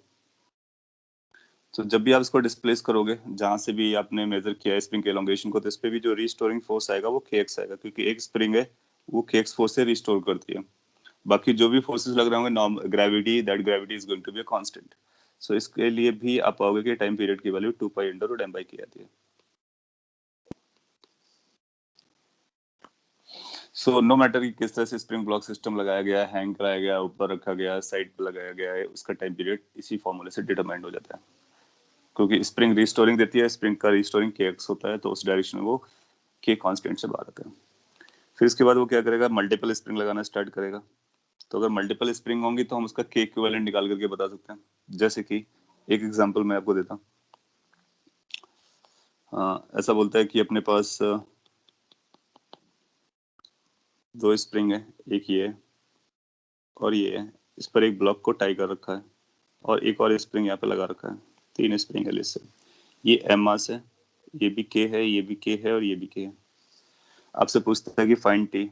तो जब भी आप इसको डिस्प्लेस करोगे, जहां से भी आपने मेजर किया है स्प्रिंग के एलोंगेशन को, तो इस पे भी जो रिस्टोरिंग फोर्स आएगा वो kx आएगा, क्योंकि एक स्प्रिंग है वो kx फोर्स से रिस्टोर करती है। बाकी जो भी फोर्सेस लग रहे होंगे gravity, that gravity is going to be a constant. So इसके लिए भी आप पाओगे कि टाइम पीरियड की value 2 pi under root m by k आती है। सो नो मैटर कि किस तरह से स्प्रिंग ब्लॉक सिस्टम लगाया गया है, हैंग कराया गया, ऊपर रखा गया, साइड पे लगाया गया है, उसका टाइम पीरियड इसी फॉर्मूले से डिटरमाइंड हो जाता है, क्योंकि स्प्रिंग रिस्टोरिंग देती है, स्प्रिंग का रिस्टोरिंग kx होता है, तो उस डायरेक्शन में वो k कांस्टेंट से बाहर आता है। फिर इसके बाद वो क्या करेगा, मल्टीपल स्प्रिंग लगाना स्टार्ट करेगा। तो अगर मल्टीपल स्प्रिंग होंगी तो हम उसका k इक्विवेलेंट निकाल करके बता सकते हैं। जैसे कि एक एग्जांपल मैं आपको देता हूँ। ऐसा बोलता है कि अपने पास दो स्प्रिंग है, एक ये है और ये है, इस पर एक ब्लॉक को टाई कर रखा है और एक और स्प्रिंग यहाँ पे लगा रखा है, तीन स्प्रिंग है इससे। ये m मास है, ये भी k है, ये भी k है और ये भी k है। आपसे पूछता है कि फाइंड t।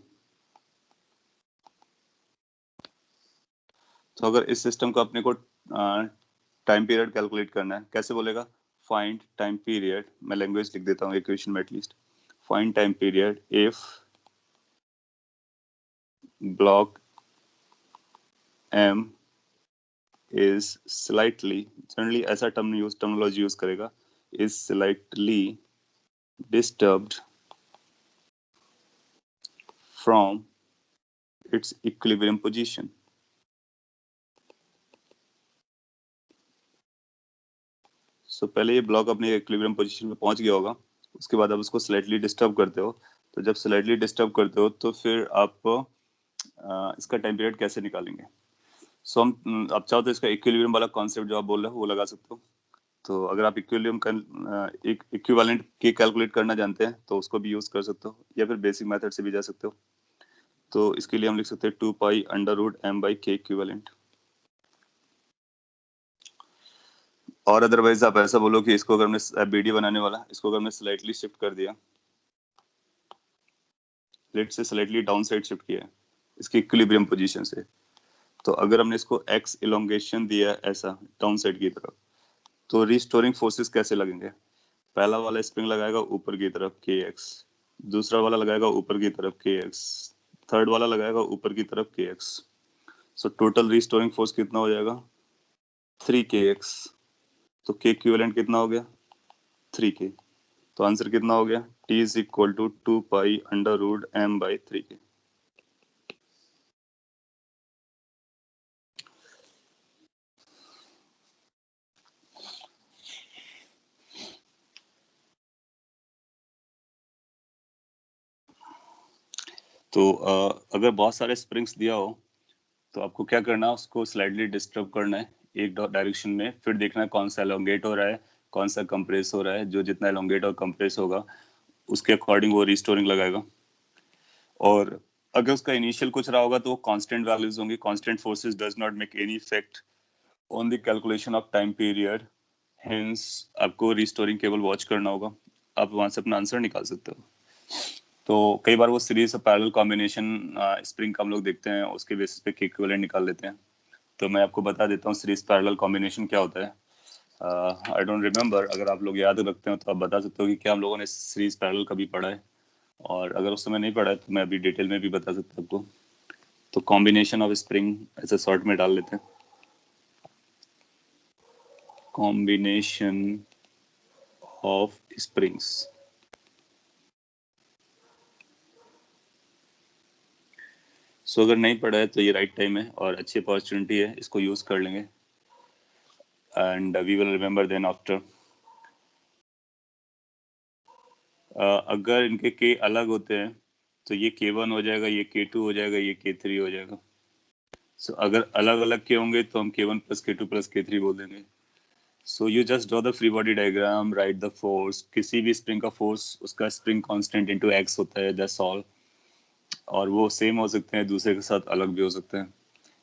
तो अगर इस सिस्टम को अपने को टाइम पीरियड कैलकुलेट करना है, कैसे बोलेगा, फाइंड टाइम पीरियड, मैं लैंग्वेज लिख देता हूँ इक्वेशन में at least, find time period if block m is slightly, generally ऐसा टर्मिनोलॉजी यूज करेगा, is slightly disturbed from its equilibrium position। सो पहले ये ब्लॉक अपने इक्विलिब्रियम पोजीशन पे पहुंच गया होगा, उसके बाद आप उसको स्लाइटली डिस्टर्ब करते हो। तो जब स्लाइटली डिस्टर्ब करते हो तो फिर आप इसका टाइम पीरियड कैसे निकालेंगे। सो हम आप चाहो तो इसका इक्विलिब्रियम वाला कॉन्सेप्ट जो आप बोल रहे हो वो लगा सकते हो। तो अगर आप इक्विलिब्रियम का एक इक्विवेलेंट के कैलकुलेट करना जानते हैं तो उसको भी यूज कर सकते हो, या फिर बेसिक मेथड से भी जा सकते हो। तो इसके लिए हम लिख सकते हैं 2 pi under root m by k equivalent. और अदरवाइज आप ऐसा बोलो कि इसको अगर हमने बीडी बनाने वाला, इसको अगर हमने स्लाइटली शिफ्ट कर दिया, लेट से स्लाइटली डाउन साइड शिफ्ट किया है इसकी इक्विलिब्रियम पोजीशन से, तो अगर हमने इसको x इलोंगेशन दिया है ऐसा डाउन साइड की तरफ, तो रिस्टोरिंग फोर्सेस कैसे लगेंगे। पहला वाला स्प्रिंग लगाएगा ऊपर की तरफ kx, दूसरा वाला लगाएगा ऊपर की तरफ kx, थर्ड वाला लगाएगा ऊपर की तरफ kx। So total restoring force कितना हो जाएगा, 3kx। तो k इक्विवेलेंट कितना हो गया, 3k। तो आंसर कितना हो गया, t is equal to 2 pi under root m by 3k। तो अगर बहुत सारे स्प्रिंग्स दिया हो तो आपको क्या करना है, उसको स्लाइडली डिस्टर्ब करना है एक डायरेक्शन में, फिर देखना है कौन सा एलोंगेट हो रहा है, कौन सा कंप्रेस हो रहा है। जो जितना एलोंगेट और कंप्रेस होगा उसके अकॉर्डिंग वो रिस्टोरिंग लगाएगा। और अगर उसका इनिशियल कुछ रहा होगा तो वो कांस्टेंट वैल्यूज होंगी। Constant forces does not make any effect on the calculation of time period, hence आपको रिस्टोरिंग केवल वॉच करना होगा, आप वहां से अपना आंसर निकाल सकते हो। तो कई बार वो सीरीज पैरेलल कॉम्बिनेशन स्प्रिंग का हम लोग देखते हैं, उसके बेसिस पे के इक्विवेलेंट निकाल लेते हैं। तो मैं आपको बता देता हूँ सीरीज पैरेलल कॉम्बिनेशन क्या होता है। आई डोंट रिमेम्बर, अगर आप लोग याद रखते हो तो आप बता सकते हो कि क्या हम लोगों ने सीरीज पैरेलल कभी पढ़ा है, और अगर उस समय नहीं पढ़ा है तो मैं अभी डिटेल में भी बता सकता हूँ आपको। तो कॉम्बिनेशन ऑफ स्प्रिंग ऐसे शॉर्ट में डाल लेते हैं, कॉम्बिनेशन ऑफ स्प्रिंग्स। सो अगर नहीं पढ़ा है तो ये राइट टाइम है और अच्छी अपॉर्चुनिटी है, इसको यूज कर लेंगे and we will remember then after. अगर इनके के अलग होते हैं तो ये k1 हो जाएगा, ये k2 हो जाएगा, ये k3 हो जाएगा। सो अगर अलग अलग के होंगे तो हम k1 plus k2 plus k3 बोल देंगे। So you just draw the free body diagram, right the force, किसी भी स्प्रिंग का फोर्स उसका स्प्रिंग कांस्टेंट इनटू x होता है, दैट्स ऑल। और वो सेम हो सकते हैं, दूसरे के साथ अलग भी हो सकते हैं।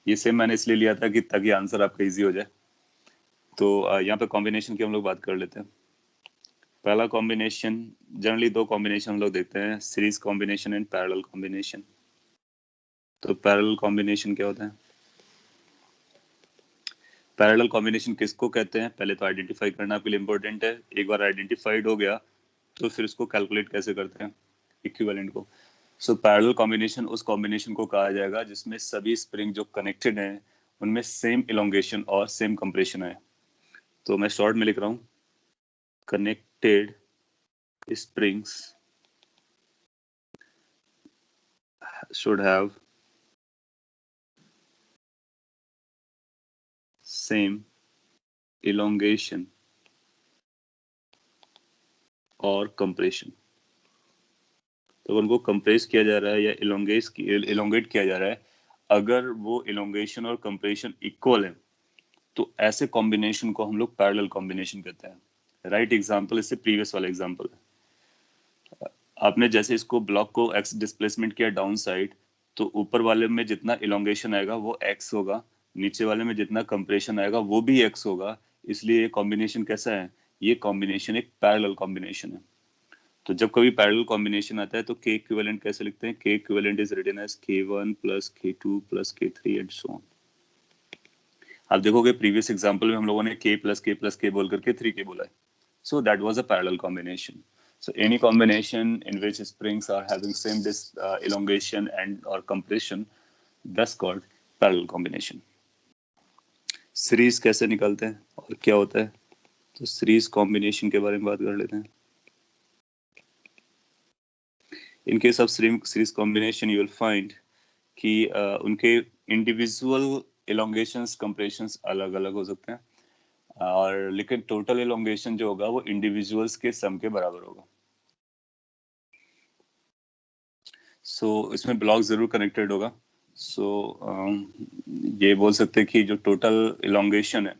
ये सेम मैंने इसलिए लिया था कि ताकि आंसर आपका इजी हो जाए। तो यहाँ पे कॉम्बिनेशन की हम लोग बात कर लेते हैं। पहला कॉम्बिनेशन, जनरली दो कॉम्बिनेशन हम लोग देखते हैं, series combination and parallel combination. तो पैरेलल कॉम्बिनेशन क्या होता है? पैरेलल कॉम्बिनेशन किसको कहते हैं, पहले तो आइडेंटिफाई करना आपके लिए इंपॉर्टेंट है। एक बार आइडेंटिफाइड हो गया तो फिर उसको कैलकुलेट कैसे करते हैं, इक्विवेलेंट को। सो पैरेलल कॉम्बिनेशन उस कॉम्बिनेशन को कहा जाएगा जिसमें सभी स्प्रिंग जो कनेक्टेड हैं उनमें सेम इलोंगेशन और सेम कंप्रेशन है। तो मैं शॉर्ट में लिख रहा हूँ, connected springs should have same elongation और compression। तो उनको कंप्रेस किया जा रहा है या इलोंगेट किया जा रहा है, अगर वो इलोंगेशन और कंप्रेशन इक्वल है तो ऐसे कॉम्बिनेशन को हम लोग पैरेलल कॉम्बिनेशन कहते हैं। राइट एग्जांपल इससे प्रीवियस वाला एग्जांपल है। आपने जैसे इसको ब्लॉक को x डिस्प्लेसमेंट किया डाउन साइड, तो ऊपर वाले में जितना इलोंगेशन आएगा वो x होगा, नीचे वाले में जितना कंप्रेशन आएगा वो भी x होगा। इसलिए ये कॉम्बिनेशन कैसा है, ये कॉम्बिनेशन एक पैरेलल कॉम्बिनेशन है। तो जब कभी पैरेलल कॉम्बिनेशन आता है तो k इक्विवेलेंट कैसे लिखते हैं, k equivalent is written as k1 plus k2 plus k3 and so on. आप देखोगे प्रीवियस एग्जांपल में हम लोगों ने k प्लस k बोल करके 3k बोला है। So that was a parallel combination. So any combination in which springs are having same elongation and or compression, that's called parallel combination. Series कैसे निकालते हैं और क्या होता है, तो series combination के बारे में बात कर लेते हैं। In case of series combination, you will find कि उनके individual elongations, compressions अलग अलग हो सकते हैं, और लेकिन टोटल elongation जो होगा वो इंडिविजुअल्स के सम के बराबर होगा। इसमें ब्लॉक जरूर कनेक्टेड होगा। ये बोल सकते हैं कि जो टोटल इलोंगेशन है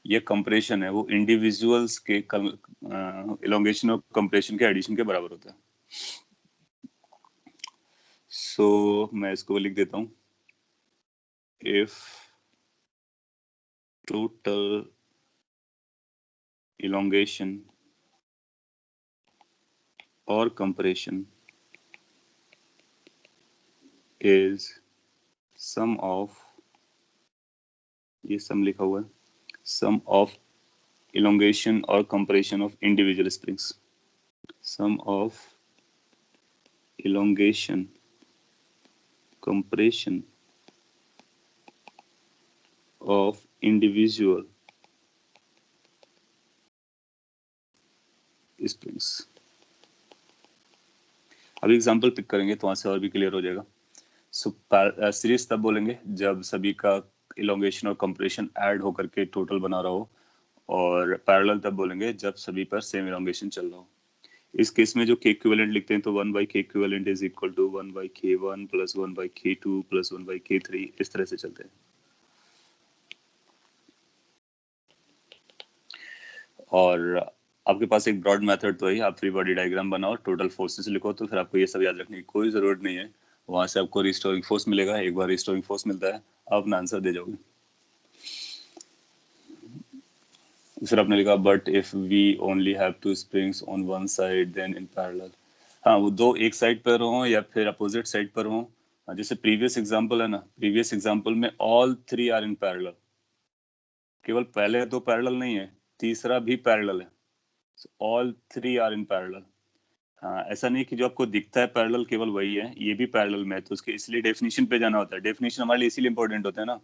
ये कंप्रेशन है वो इंडिविजुअल्स के इलोंगेशन और कंप्रेशन के एडिशन के बराबर होता है। मैं इसको लिख देता हूँ, इफ टोटल इलोंगेशन और कंप्रेशन इज सम ऑफ, ये सम लिखा हुआ है, सम of elongation or compression of individual springs, sum of elongation compression of individual springs। अब एग्जांपल पिक करेंगे तो वहां से और भी क्लियर हो जाएगा। सीरीज तब बोलेंगे जब सभी का elongation और compression ऐड होकर के टोटल बना रहा हो, और पैरेलल तब बोलेंगे जब सभी पर सेम elongation चल रहा हो। इस केस में जो k इक्विवेलेंट लिखते हैं तो 1/k equivalent is equal to 1/k1 plus 1/k2 plus 1/k3, इस तरह से चलते हैं। और आपके पास एक ब्रॉड मेथड तो है, आप फ्री बॉडी डायग्राम बनाओ, टोटल फोर्सेस लिखो, तो फिर आपको ये सब याद रखने की कोई जरूरत नहीं है। वहां से आपको रिस्टोरिंग फोर्स मिलेगा, एक बार रिस्टोरिंग फोर्स मिलता है आप अपना आंसर दे जाओगे। फिर आपने लिखा but if we only have two springs on one side then in parallel. हाँ, वो दो एक साइड पर हो या फिर अपोजिट साइड पर हो। जैसे प्रीवियस एग्जांपल है ना, प्रीवियस एग्जांपल में all three are in parallel, केवल पहले दो पैरेलल नहीं है, तीसरा भी पैरेलल है। All three are in parallel. हाँ, ऐसा नहीं कि जो आपको दिखता है पैरेलल केवल वही है, ये भी पैरेलल में है, तो उसके इसलिए डेफिनेशन पे जाना होता है। डेफिनेशन हमारे लिए इसीलिए इंपॉर्टेंट होता है ना।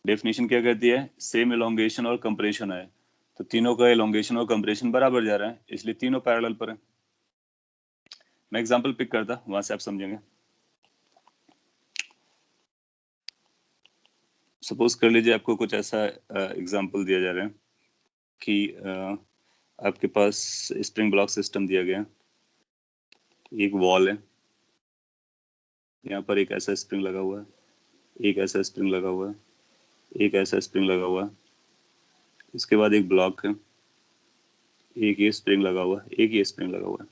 डेफिनेशन क्या कहती है, सेम एलोंगेशन और कंप्रेशन है, तो तीनों का एलोंगेशन और कंप्रेशन बराबर जा रहा है, इसलिए तीनों पैरेलल पर है। मैं एग्जांपल पिक करता, वहां से आप समझेंगे। सपोज कर लीजिए आपको कुछ ऐसा एग्जांपल दिया जा रहा है कि आपके पास स्प्रिंग ब्लॉक सिस्टम दिया गया है, एक वॉल है, यहाँ पर एक ऐसा स्प्रिंग लगा हुआ है, एक ऐसा स्प्रिंग लगा हुआ है, एक ऐसा स्प्रिंग लगा हुआ है, इसके बाद एक ब्लॉक है, एक ये स्प्रिंग लगा हुआ है, एक ये स्प्रिंग लगा हुआ है।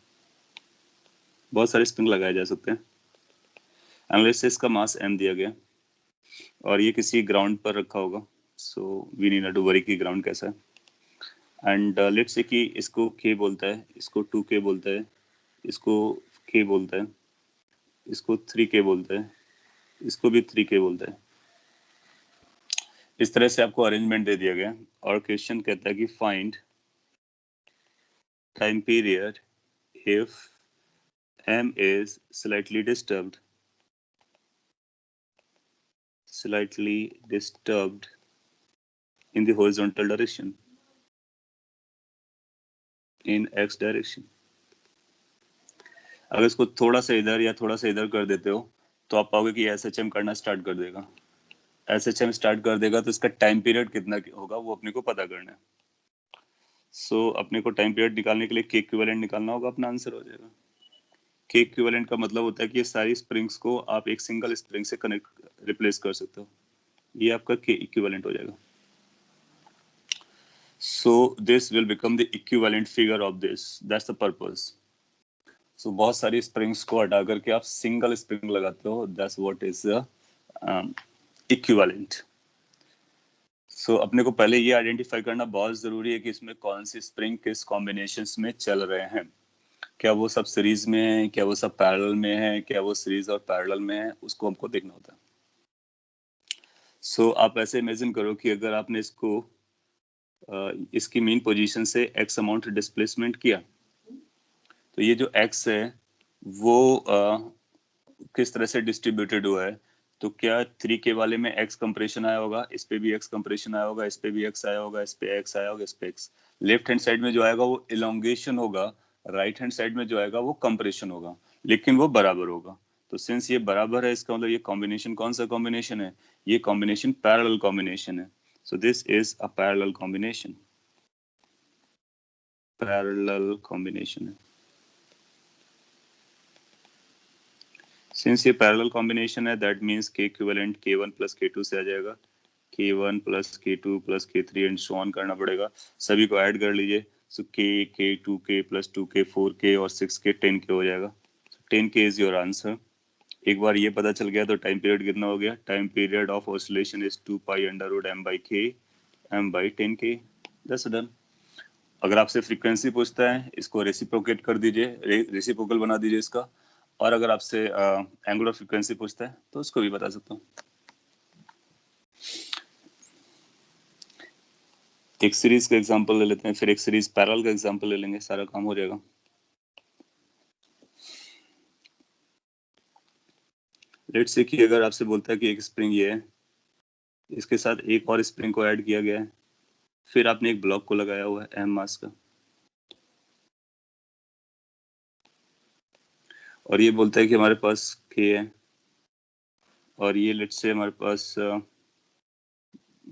बहुत सारे स्प्रिंग लगाए जा सकते हैं। एनालिसिस का मास m दिया गया और ये किसी ग्राउंड पर रखा होगा, so we need not to worry कि ग्राउंड कैसा है। एंड लेट्स से कि इसको k बोलता है, इसको 2k बोलता है, इसको k बोलता है, इसको 3k बोलता है, इसको भी 3k बोलता है। इस तरह से आपको अरेंजमेंट दे दिया गया और क्वेश्चन कहता है कि find time period if m is slightly disturbed in the horizontal direction in x direction। अगर इसको थोड़ा सा इधर या थोड़ा सा इधर कर देते हो तो आप पाओगे कि SHM करना स्टार्ट कर देगा। SHM स्टार्ट कर देगा तो इसका टाइम पीरियड कितना होगा वो अपने को पता करना है। सो अपने को टाइम पीरियड निकालने के लिए k इक्विवेलेंट निकालना होगा, अपना आंसर हो जाएगा। k इक्विवेलेंट का मतलब होता है कि ये सारी स्प्रिंग्स को आप एक सिंगल स्प्रिंग से कनेक्ट रिप्लेस कर सकते हो, ये आपका k इक्विवेलेंट हो जाएगा। So this will become the equivalent figure of this. That's the purpose. So बहुत सारी स्प्रिंग्स को हटा करके आप सिंगल स्प्रिंग लगाते हो, that's what is the equivalent. So अपने को पहले ये आइडेंटिफाई करना बहुत जरूरी है कि इसमें कौन सी स्प्रिंग किस कॉम्बिनेशंस में चल रहे हैं। क्या वो सब सीरीज में है, क्या वो सब पैरेलल में है, क्या वो सीरीज और पैरेलल में है, उसको हमको देखना होता है। So आप ऐसे इमेजिन करो कि अगर आपने इसको इसकी मेन पोजीशन से x अमाउंट डिस्प्लेसमेंट किया तो ये जो x है वो किस तरह से डिस्ट्रीब्यूटेड हुआ है। तो क्या 3k वाले में x कंप्रेशन आया होगा, इस पे भी x कंप्रेशन आया होगा, इस पे भी x आया होगा, इस पे x आया होगा, इस पे x। लेफ्ट हैंड साइड में जो आएगा वो इलोंगेशन होगा, राइट हैंड साइड में जो आएगा वो कंप्रेशन होगा, लेकिन वो बराबर होगा। तो सिंस ये बराबर है इसका मतलब ये कॉम्बिनेशन कौन सा कॉम्बिनेशन है, ये कॉम्बिनेशन पैरेलल कॉम्बिनेशन है। सो this is a parallel combination, parallel combination है। सिंस ये पैरेलल कॉम्बिनेशन है that means k equivalent k1 plus k2 से आ जाएगा, k1 plus k2 plus k3 and so on करना पड़ेगा, सभी को ऐड कर लीजिए। सो k k 2k plus 2k 4k और 6k 10k हो जाएगा। 10k is your answer. एक बार ये पता चल गया तो टाइम पीरियड कितना हो गया, time period of oscillation is 2 pi under root m by k m by 10k। That's done. अगर आपसे फ्रीक्वेंसी पूछता है इसको रेसिप्रोकेट कर दीजिए, रेसिप्रोकल बना दीजिए इसका। और अगर आपसे एंगुलर फ्रीक्वेंसी पूछता है तो उसको भी बता सकता हूँ। एक सीरीज का एग्जांपल ले लेते हैं, फिर एक सीरीज पैरेलल का एग्जांपल ले लेंगे, सारा काम हो जाएगा। लेट्स से कि अगर आपसे बोलता है कि एक स्प्रिंग ये है, इसके साथ एक और स्प्रिंग को ऐड किया गया है, फिर आपने एक ब्लॉक को लगाया हुआ है m मास का, और ये बोलता है कि हमारे पास k है और ये लेट्स से हमारे पास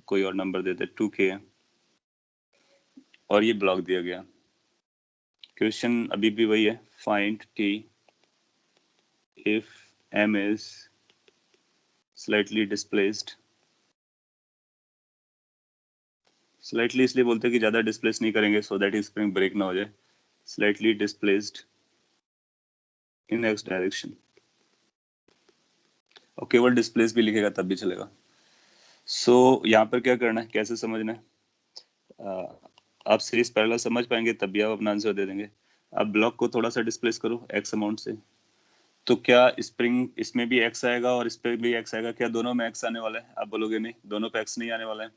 कोई और नंबर देते हैं 2k है और ये ब्लॉक दिया गया। क्वेश्चन अभी भी वही है, find t if m is slightly displaced। Slightly इसलिए बोलते हैं कि ज्यादा डिस्प्लेस नहीं करेंगे सो दैट स्प्रिंग ब्रेक ना हो जाए। स्लाइटली डिस्प्लेस्ड इन एक्स डायरेक्शन, और केवल डिस्प्लेस भी लिखेगा तब भी चलेगा। सो यहाँ पर क्या करना है, कैसे समझना है, आप सीरीज पैरेलल समझ पाएंगे तब भी आप अपना आंसर दे देंगे। आप ब्लॉक को थोड़ा सा डिस्प्लेस करो एक्स अमाउंट से, तो क्या स्प्रिंग इसमें भी एक्स आएगा और इस पे भी एक्स आएगा, क्या दोनों में एक्स आने वाला है? आप बोलोगे नहीं, दोनों पे एक्स नहीं आने वाला है।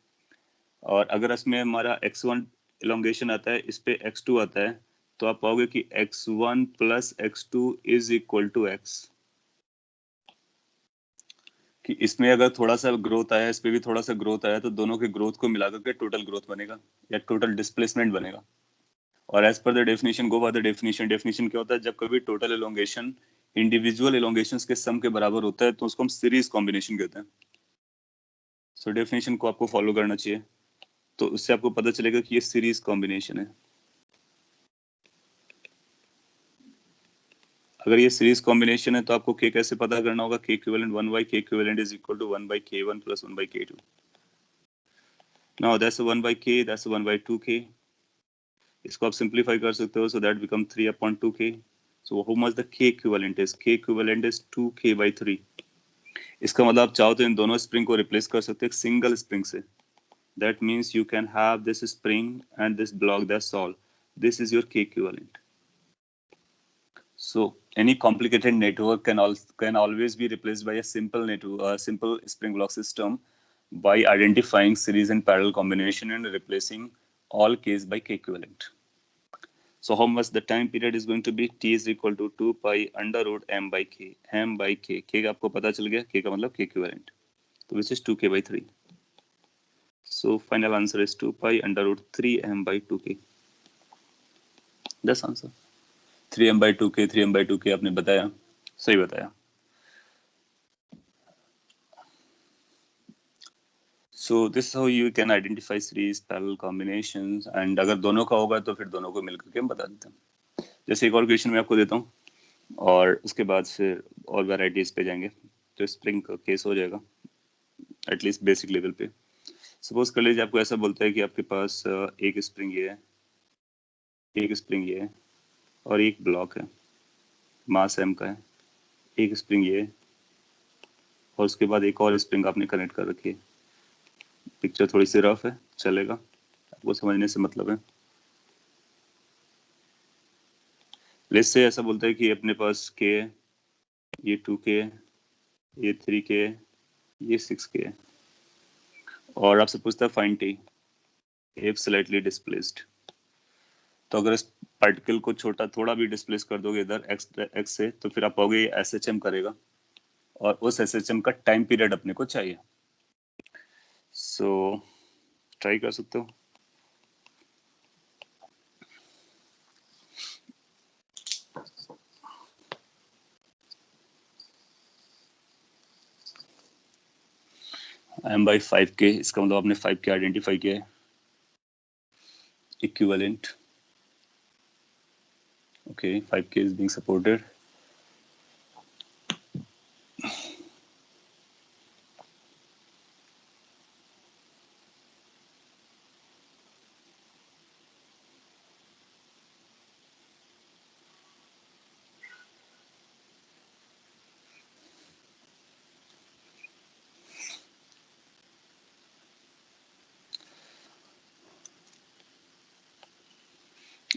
और अगर इसमें हमारा x1 इलोंगेशन आता है, इस पे x2 आता है, तो आप पाओगे कि x1 plus x2 is equal to x। कि इसमें अगर थोड़ा सा ग्रोथ आया, इस पे भी थोड़ा सा ग्रोथ आया, तो दोनों के ग्रोथ को मिलाकर के टोटल ग्रोथ बनेगा या टोटल डिस्प्लेसमेंट बनेगा। और as per the definition, go by the definition. Definition क्या होता है, जब कभी टोटल इलोंगेशन इंडिविजुअल इलोंगेशंस के सम के बराबर होता है तो उसको हम सीरीज कॉम्बिनेशन कहते हैं। सो डेफिनेशन को आपको फॉलो करना चाहिए, तो उससे आपको पता चलेगा कि ये सीरीज कॉम्बिनेशन है। अगर ये सीरीज कॉम्बिनेशन है तो आपको k कैसे पता करना होगा, k equivalent 1 by k equivalent is equal to 1 by k1 plus 1 by k2। Now that's 1 by k, that's 1 by 2k। इसको आप सिंपलीफाई कर सकते हो, so that become 3 upon 2k। So how much the k equivalent is, k equivalent is 2k by 3। इसका मतलब आप चाहो तो इन दोनों स्प्रिंग को रिप्लेस कर सकते हो एक सिंगल स्प्रिंग से। That means you can have this spring and this block, that's all. This is your K equivalent. So any complicated network can always be replaced by a simple network, simple spring block system, by identifying series and parallel combination and replacing all K's by K equivalent. So how much the time period is going to be? T is equal to 2 pi under root m by k. M by k. K आपको पता चल गया, K का मतलब K equivalent. तो which is 2k by 3. So final answer is 2 pi under root 3m by 2k. That's answer. 3m by 2k, 3m by 2k आपने बताया, सही बताया. So this is how you can identify series parallel combinations. And अगर दोनों का होगा तो फिर दोनों को मिलकर के हम बता देते हैं. जैसे एक और क्वेश्चन मैं आपको देता हूँ और उसके बाद फिर और वैराइटीज पे जाएंगे. तो स्प्रिंग का केस हो जाएगा एटलीस्ट बेसिक लेवल पे. सपोज कर लीजिए आपको ऐसा बोलता है कि आपके पास एक स्प्रिंग ये है, एक स्प्रिंग ये है और एक ब्लॉक है, मास m का है, एक स्प्रिंग ये है और उसके बाद एक और स्प्रिंग आपने कनेक्ट कर रखी है. पिक्चर थोड़ी सी रफ है, चलेगा, आपको समझने से मतलब है. लेट्स से ऐसा बोलता है कि अपने पास k है, ये 2k है, ये 3k है, ये 6k है और आपसे पूछता है find t if slightly displaced. तो अगर इस पार्टिकल को छोटा थोड़ा भी डिस्प्लेस कर दोगे इधर x से तो फिर आप पाओगे ये SHM करेगा और उस SHM का टाइम पीरियड अपने को चाहिए. सो ट्राई कर सकते हो. m by 5k, इसका मतलब आपने 5k आइडेंटिफाई किया है. Equivalent, okay, 5k is being supported.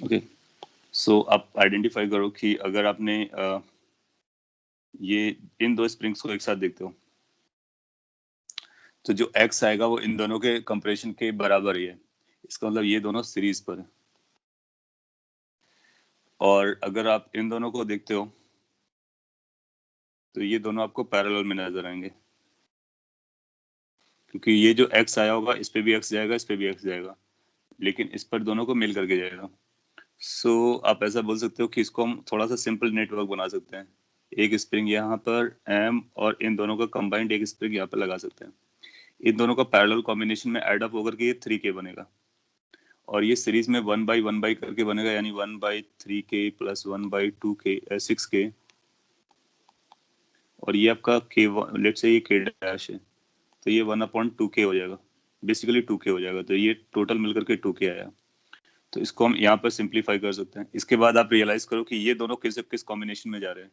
Okay, so आप आइडेंटिफाई करो कि अगर आपने ये इन दो स्प्रिंग्स को एक साथ देखते हो तो जो x आएगा वो इन दोनों के कंप्रेशन के बराबर ही है. इसका मतलब ये दोनों सीरीज पर है. और अगर आप इन दोनों को देखते हो तो ये दोनों आपको पैरेलल में नजर आएंगे क्योंकि ये जो x आया होगा इस पे भी x जाएगा, इस पे भी x जाएगा, लेकिन इस पर दोनों को मिल करके जाएगा. सो आप ऐसा बोल सकते हो कि इसको हम थोड़ा सा सिंपल नेटवर्क बना सकते हैं. एक स्प्रिंग यहाँ पर m और इन दोनों का कंबाइंड एक स्प्रिंग यहाँ पर लगा सकते हैं. इन दोनों का पैरेलल कॉम्बिनेशन में एड अप होकर के ये 3k बनेगा और ये सीरीज में 1/1 करके बनेगा, यानी 1/3k प्लस 1/2k 6k और ये आपका k, लेट्स से ये k डैश है तो ये 1/2k हो जाएगा, बेसिकली 2k हो जाएगा. तो ये टोटल मिलकर के 2k आया. तो इसको हम यहाँ पर सिंप्लीफाई कर सकते हैं. इसके बाद आप रियलाइज करो कि ये दोनों किस किस कॉम्बिनेशन में जा रहे हैं.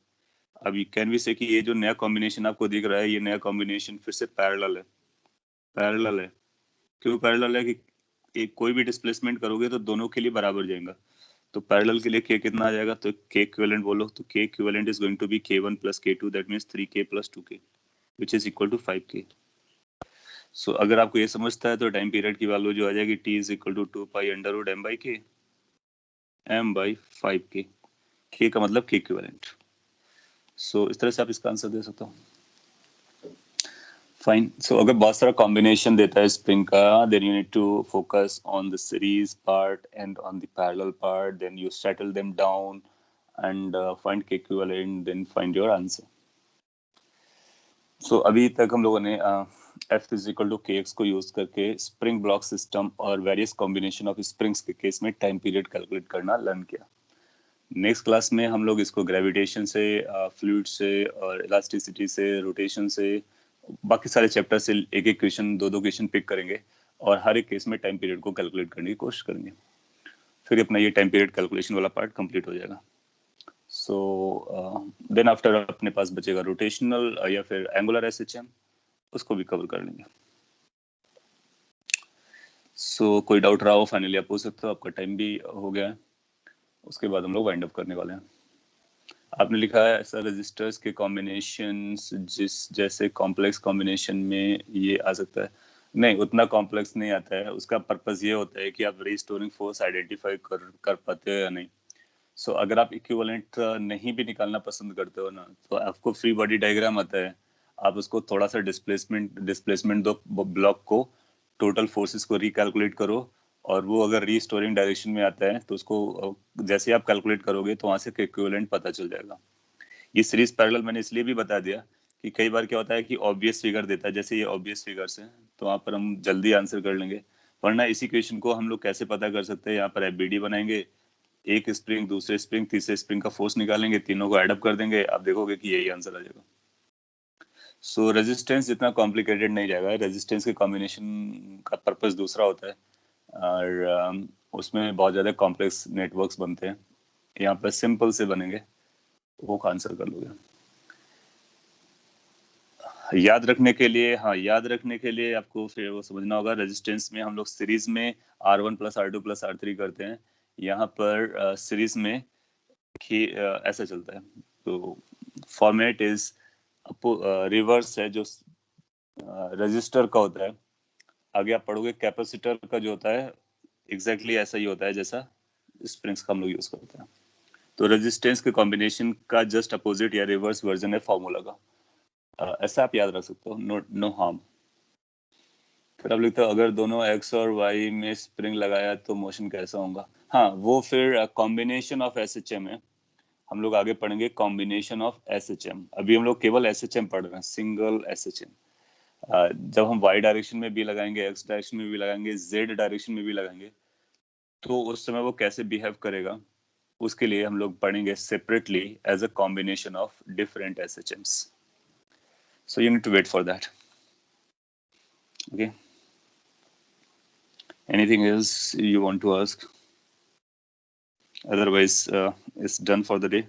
अभी कैन वी से कि ये जो नया कॉम्बिनेशन आपको दिख रहा है ये नया कॉम्बिनेशन फिर से पैरेलल है. पैरेलल है क्यों पैरेलल है? कि एक कोई भी डिस्प्लेसमेंट करोगे तो दोनों के लिए बराबर जाएगा. तो पैरेलल के लिए k कितना आ जाएगा? तो k इक्विवेलेंट बोलो तो k equivalent is going to be k1 plus k2, that means 3k plus 2k which is equal to 5k. So अगर आपको ये समझता है तो टाइम पीरियड की वैल्यू जो आ जाएगी t is equal to 2 pi under root m by k, m by 5k. k का मतलब k इक्विवेलेंट. सो इस तरह से आप इसका आंसर दे सकते हो. फाइन. सो अगर बहुत सारा कॉम्बिनेशन देता है स्प्रिंग का, then you need to focus on the series part and on the parallel part, then you settle them down and find k equivalent, then find your answer. So अभी तक हम लोगों ने F is equal to kx को यूज करके स्प्रिंग ब्लॉक सिस्टम और वेरियस कॉम्बिनेशन ऑफ स्प्रिंग्स के केस में टाइम पीरियड कैलकुलेट करना लर्न किया. नेक्स्ट क्लास में हम लोग इसको ग्रेविटेशन से, फ्लूइड से और इलास्टिसिटी से, रोटेशन से, बाकी सारे चैप्टर से एक एक क्वेश्चन, दो क्वेश्चन पिक करेंगे और हर एक केस में टाइम पीरियड को कैलकुलेट करने की कोशिश करेंगे. फिर अपना ये टाइम पीरियड कैलकुलेशन वाला पार्ट कंप्लीट हो जाएगा. सो देन आफ्टर अपने पास बचेगा रोटेशनल या फिर एंगुलर SHM, उसको भी कवर कर लेंगे. सो कोई डाउट रहा हो फाइनली आप पूछ सकते हो, आपका टाइम भी हो गया है, उसके बाद हम लोग वाइंड अप करने वाले हैं। आपने लिखा है ऐसा रजिस्टर्स के कॉम्बिनेशंस जिस जैसे कॉम्प्लेक्स कॉम्बिनेशन में ये आ सकता है। नहीं, उतना कॉम्प्लेक्स नहीं आता है, उसका पर्पस ये होता है कि आप रीस्टोरिंग फोर्स आइडेंटिफाई कर पाते हो या नहीं। सो अगर आप इक्विवेलेंट नहीं भी निकालना पसंद करते हो ना, तो आपको फ्री बॉडी डायग्राम आता है, आप उसको थोड़ा सा डिस्प्लेसमेंट दो ब्लॉक को, टोटल फोर्सेस को रिकैलकुलेट करो, और वो अगर रीस्टोरिंग डायरेक्शन में आता है तो उसको जैसे आप कैलकुलेट करोगे तो वहां से इक्विवेलेंट पता चल जाएगा। ये सीरीज पैरेलल मैंने इसलिए भी बता दिया कि कई बार क्या होता है कि ऑब्वियस फिगर देता है, जैसे ये ऑब्वियस फिगर्स है तो वहां पर हम जल्दी आंसर कर लेंगे, वरना इसी क्वेश्चन को हम लोग कैसे पता कर सकते हैं, यहाँ पर एफबीडी बनाएंगे, एक स्प्रिंग, दूसरे स्प्रिंग, तीसरे स्प्रिंग का फोर्स निकालेंगे, तीनों को एडअप कर देंगे, आप देखोगे कि यही आंसर आ जाएगा। सो रेजिस्टेंस जितना कॉम्प्लिकेटेड नहीं जाएगा, रेजिस्टेंस के कॉम्बिनेशन का पर्पस दूसरा होता है, और उसमें बहुत ज्यादा कॉम्प्लेक्स नेटवर्क्स बनते हैं, यहाँ पर सिंपल से बनेंगे, वो आंसर कर लोगे। याद रखने के लिए, हाँ याद रखने के लिए आपको फिर वो समझना होगा, रेजिस्टेंस में हम लोग सीरीज में R1 plus R2 plus R3 करते हैं, यहाँ पर सीरीज में ऐसा चलता है, तो फॉर्मेट इज रिवर्स है, जो रजिस्टर का होता है, आगे आप पढ़ोगे कैपेसिटर का जो होता है एग्जैक्टली ऐसा ही होता है जैसा स्प्रिंग्स का हम लोग यूज करते हैं। तो रेजिस्टेंस के कॉम्बिनेशन का जस्ट अपोजिट या रिवर्स वर्जन है फॉर्मूला का, ऐसा आप याद रख सकते हो, नो हार्म। फिर आप लिखते हो अगर दोनों एक्स और वाई में स्प्रिंग लगाया तो मोशन कैसा होगा। हाँ, वो फिर कॉम्बिनेशन ऑफ एसएचएम है, हम लोग आगे पढ़ेंगे कॉम्बिनेशन ऑफ एसएचएम, अभी हम लोग केवल एसएचएम पढ़ रहे हैं, सिंगल एसएचएम। जब हम वाई डायरेक्शन में भी लगाएंगे, एक्स डायरेक्शन में भी लगाएंगे, जेड डायरेक्शन में भी लगाएंगे, तो उस समय वो कैसे बिहेव करेगा, उसके लिए हम लोग पढ़ेंगे separately as a combination of different SHMs. So you need to wait for that. Okay, anything else you want to ask? Otherwise, it's done for the day.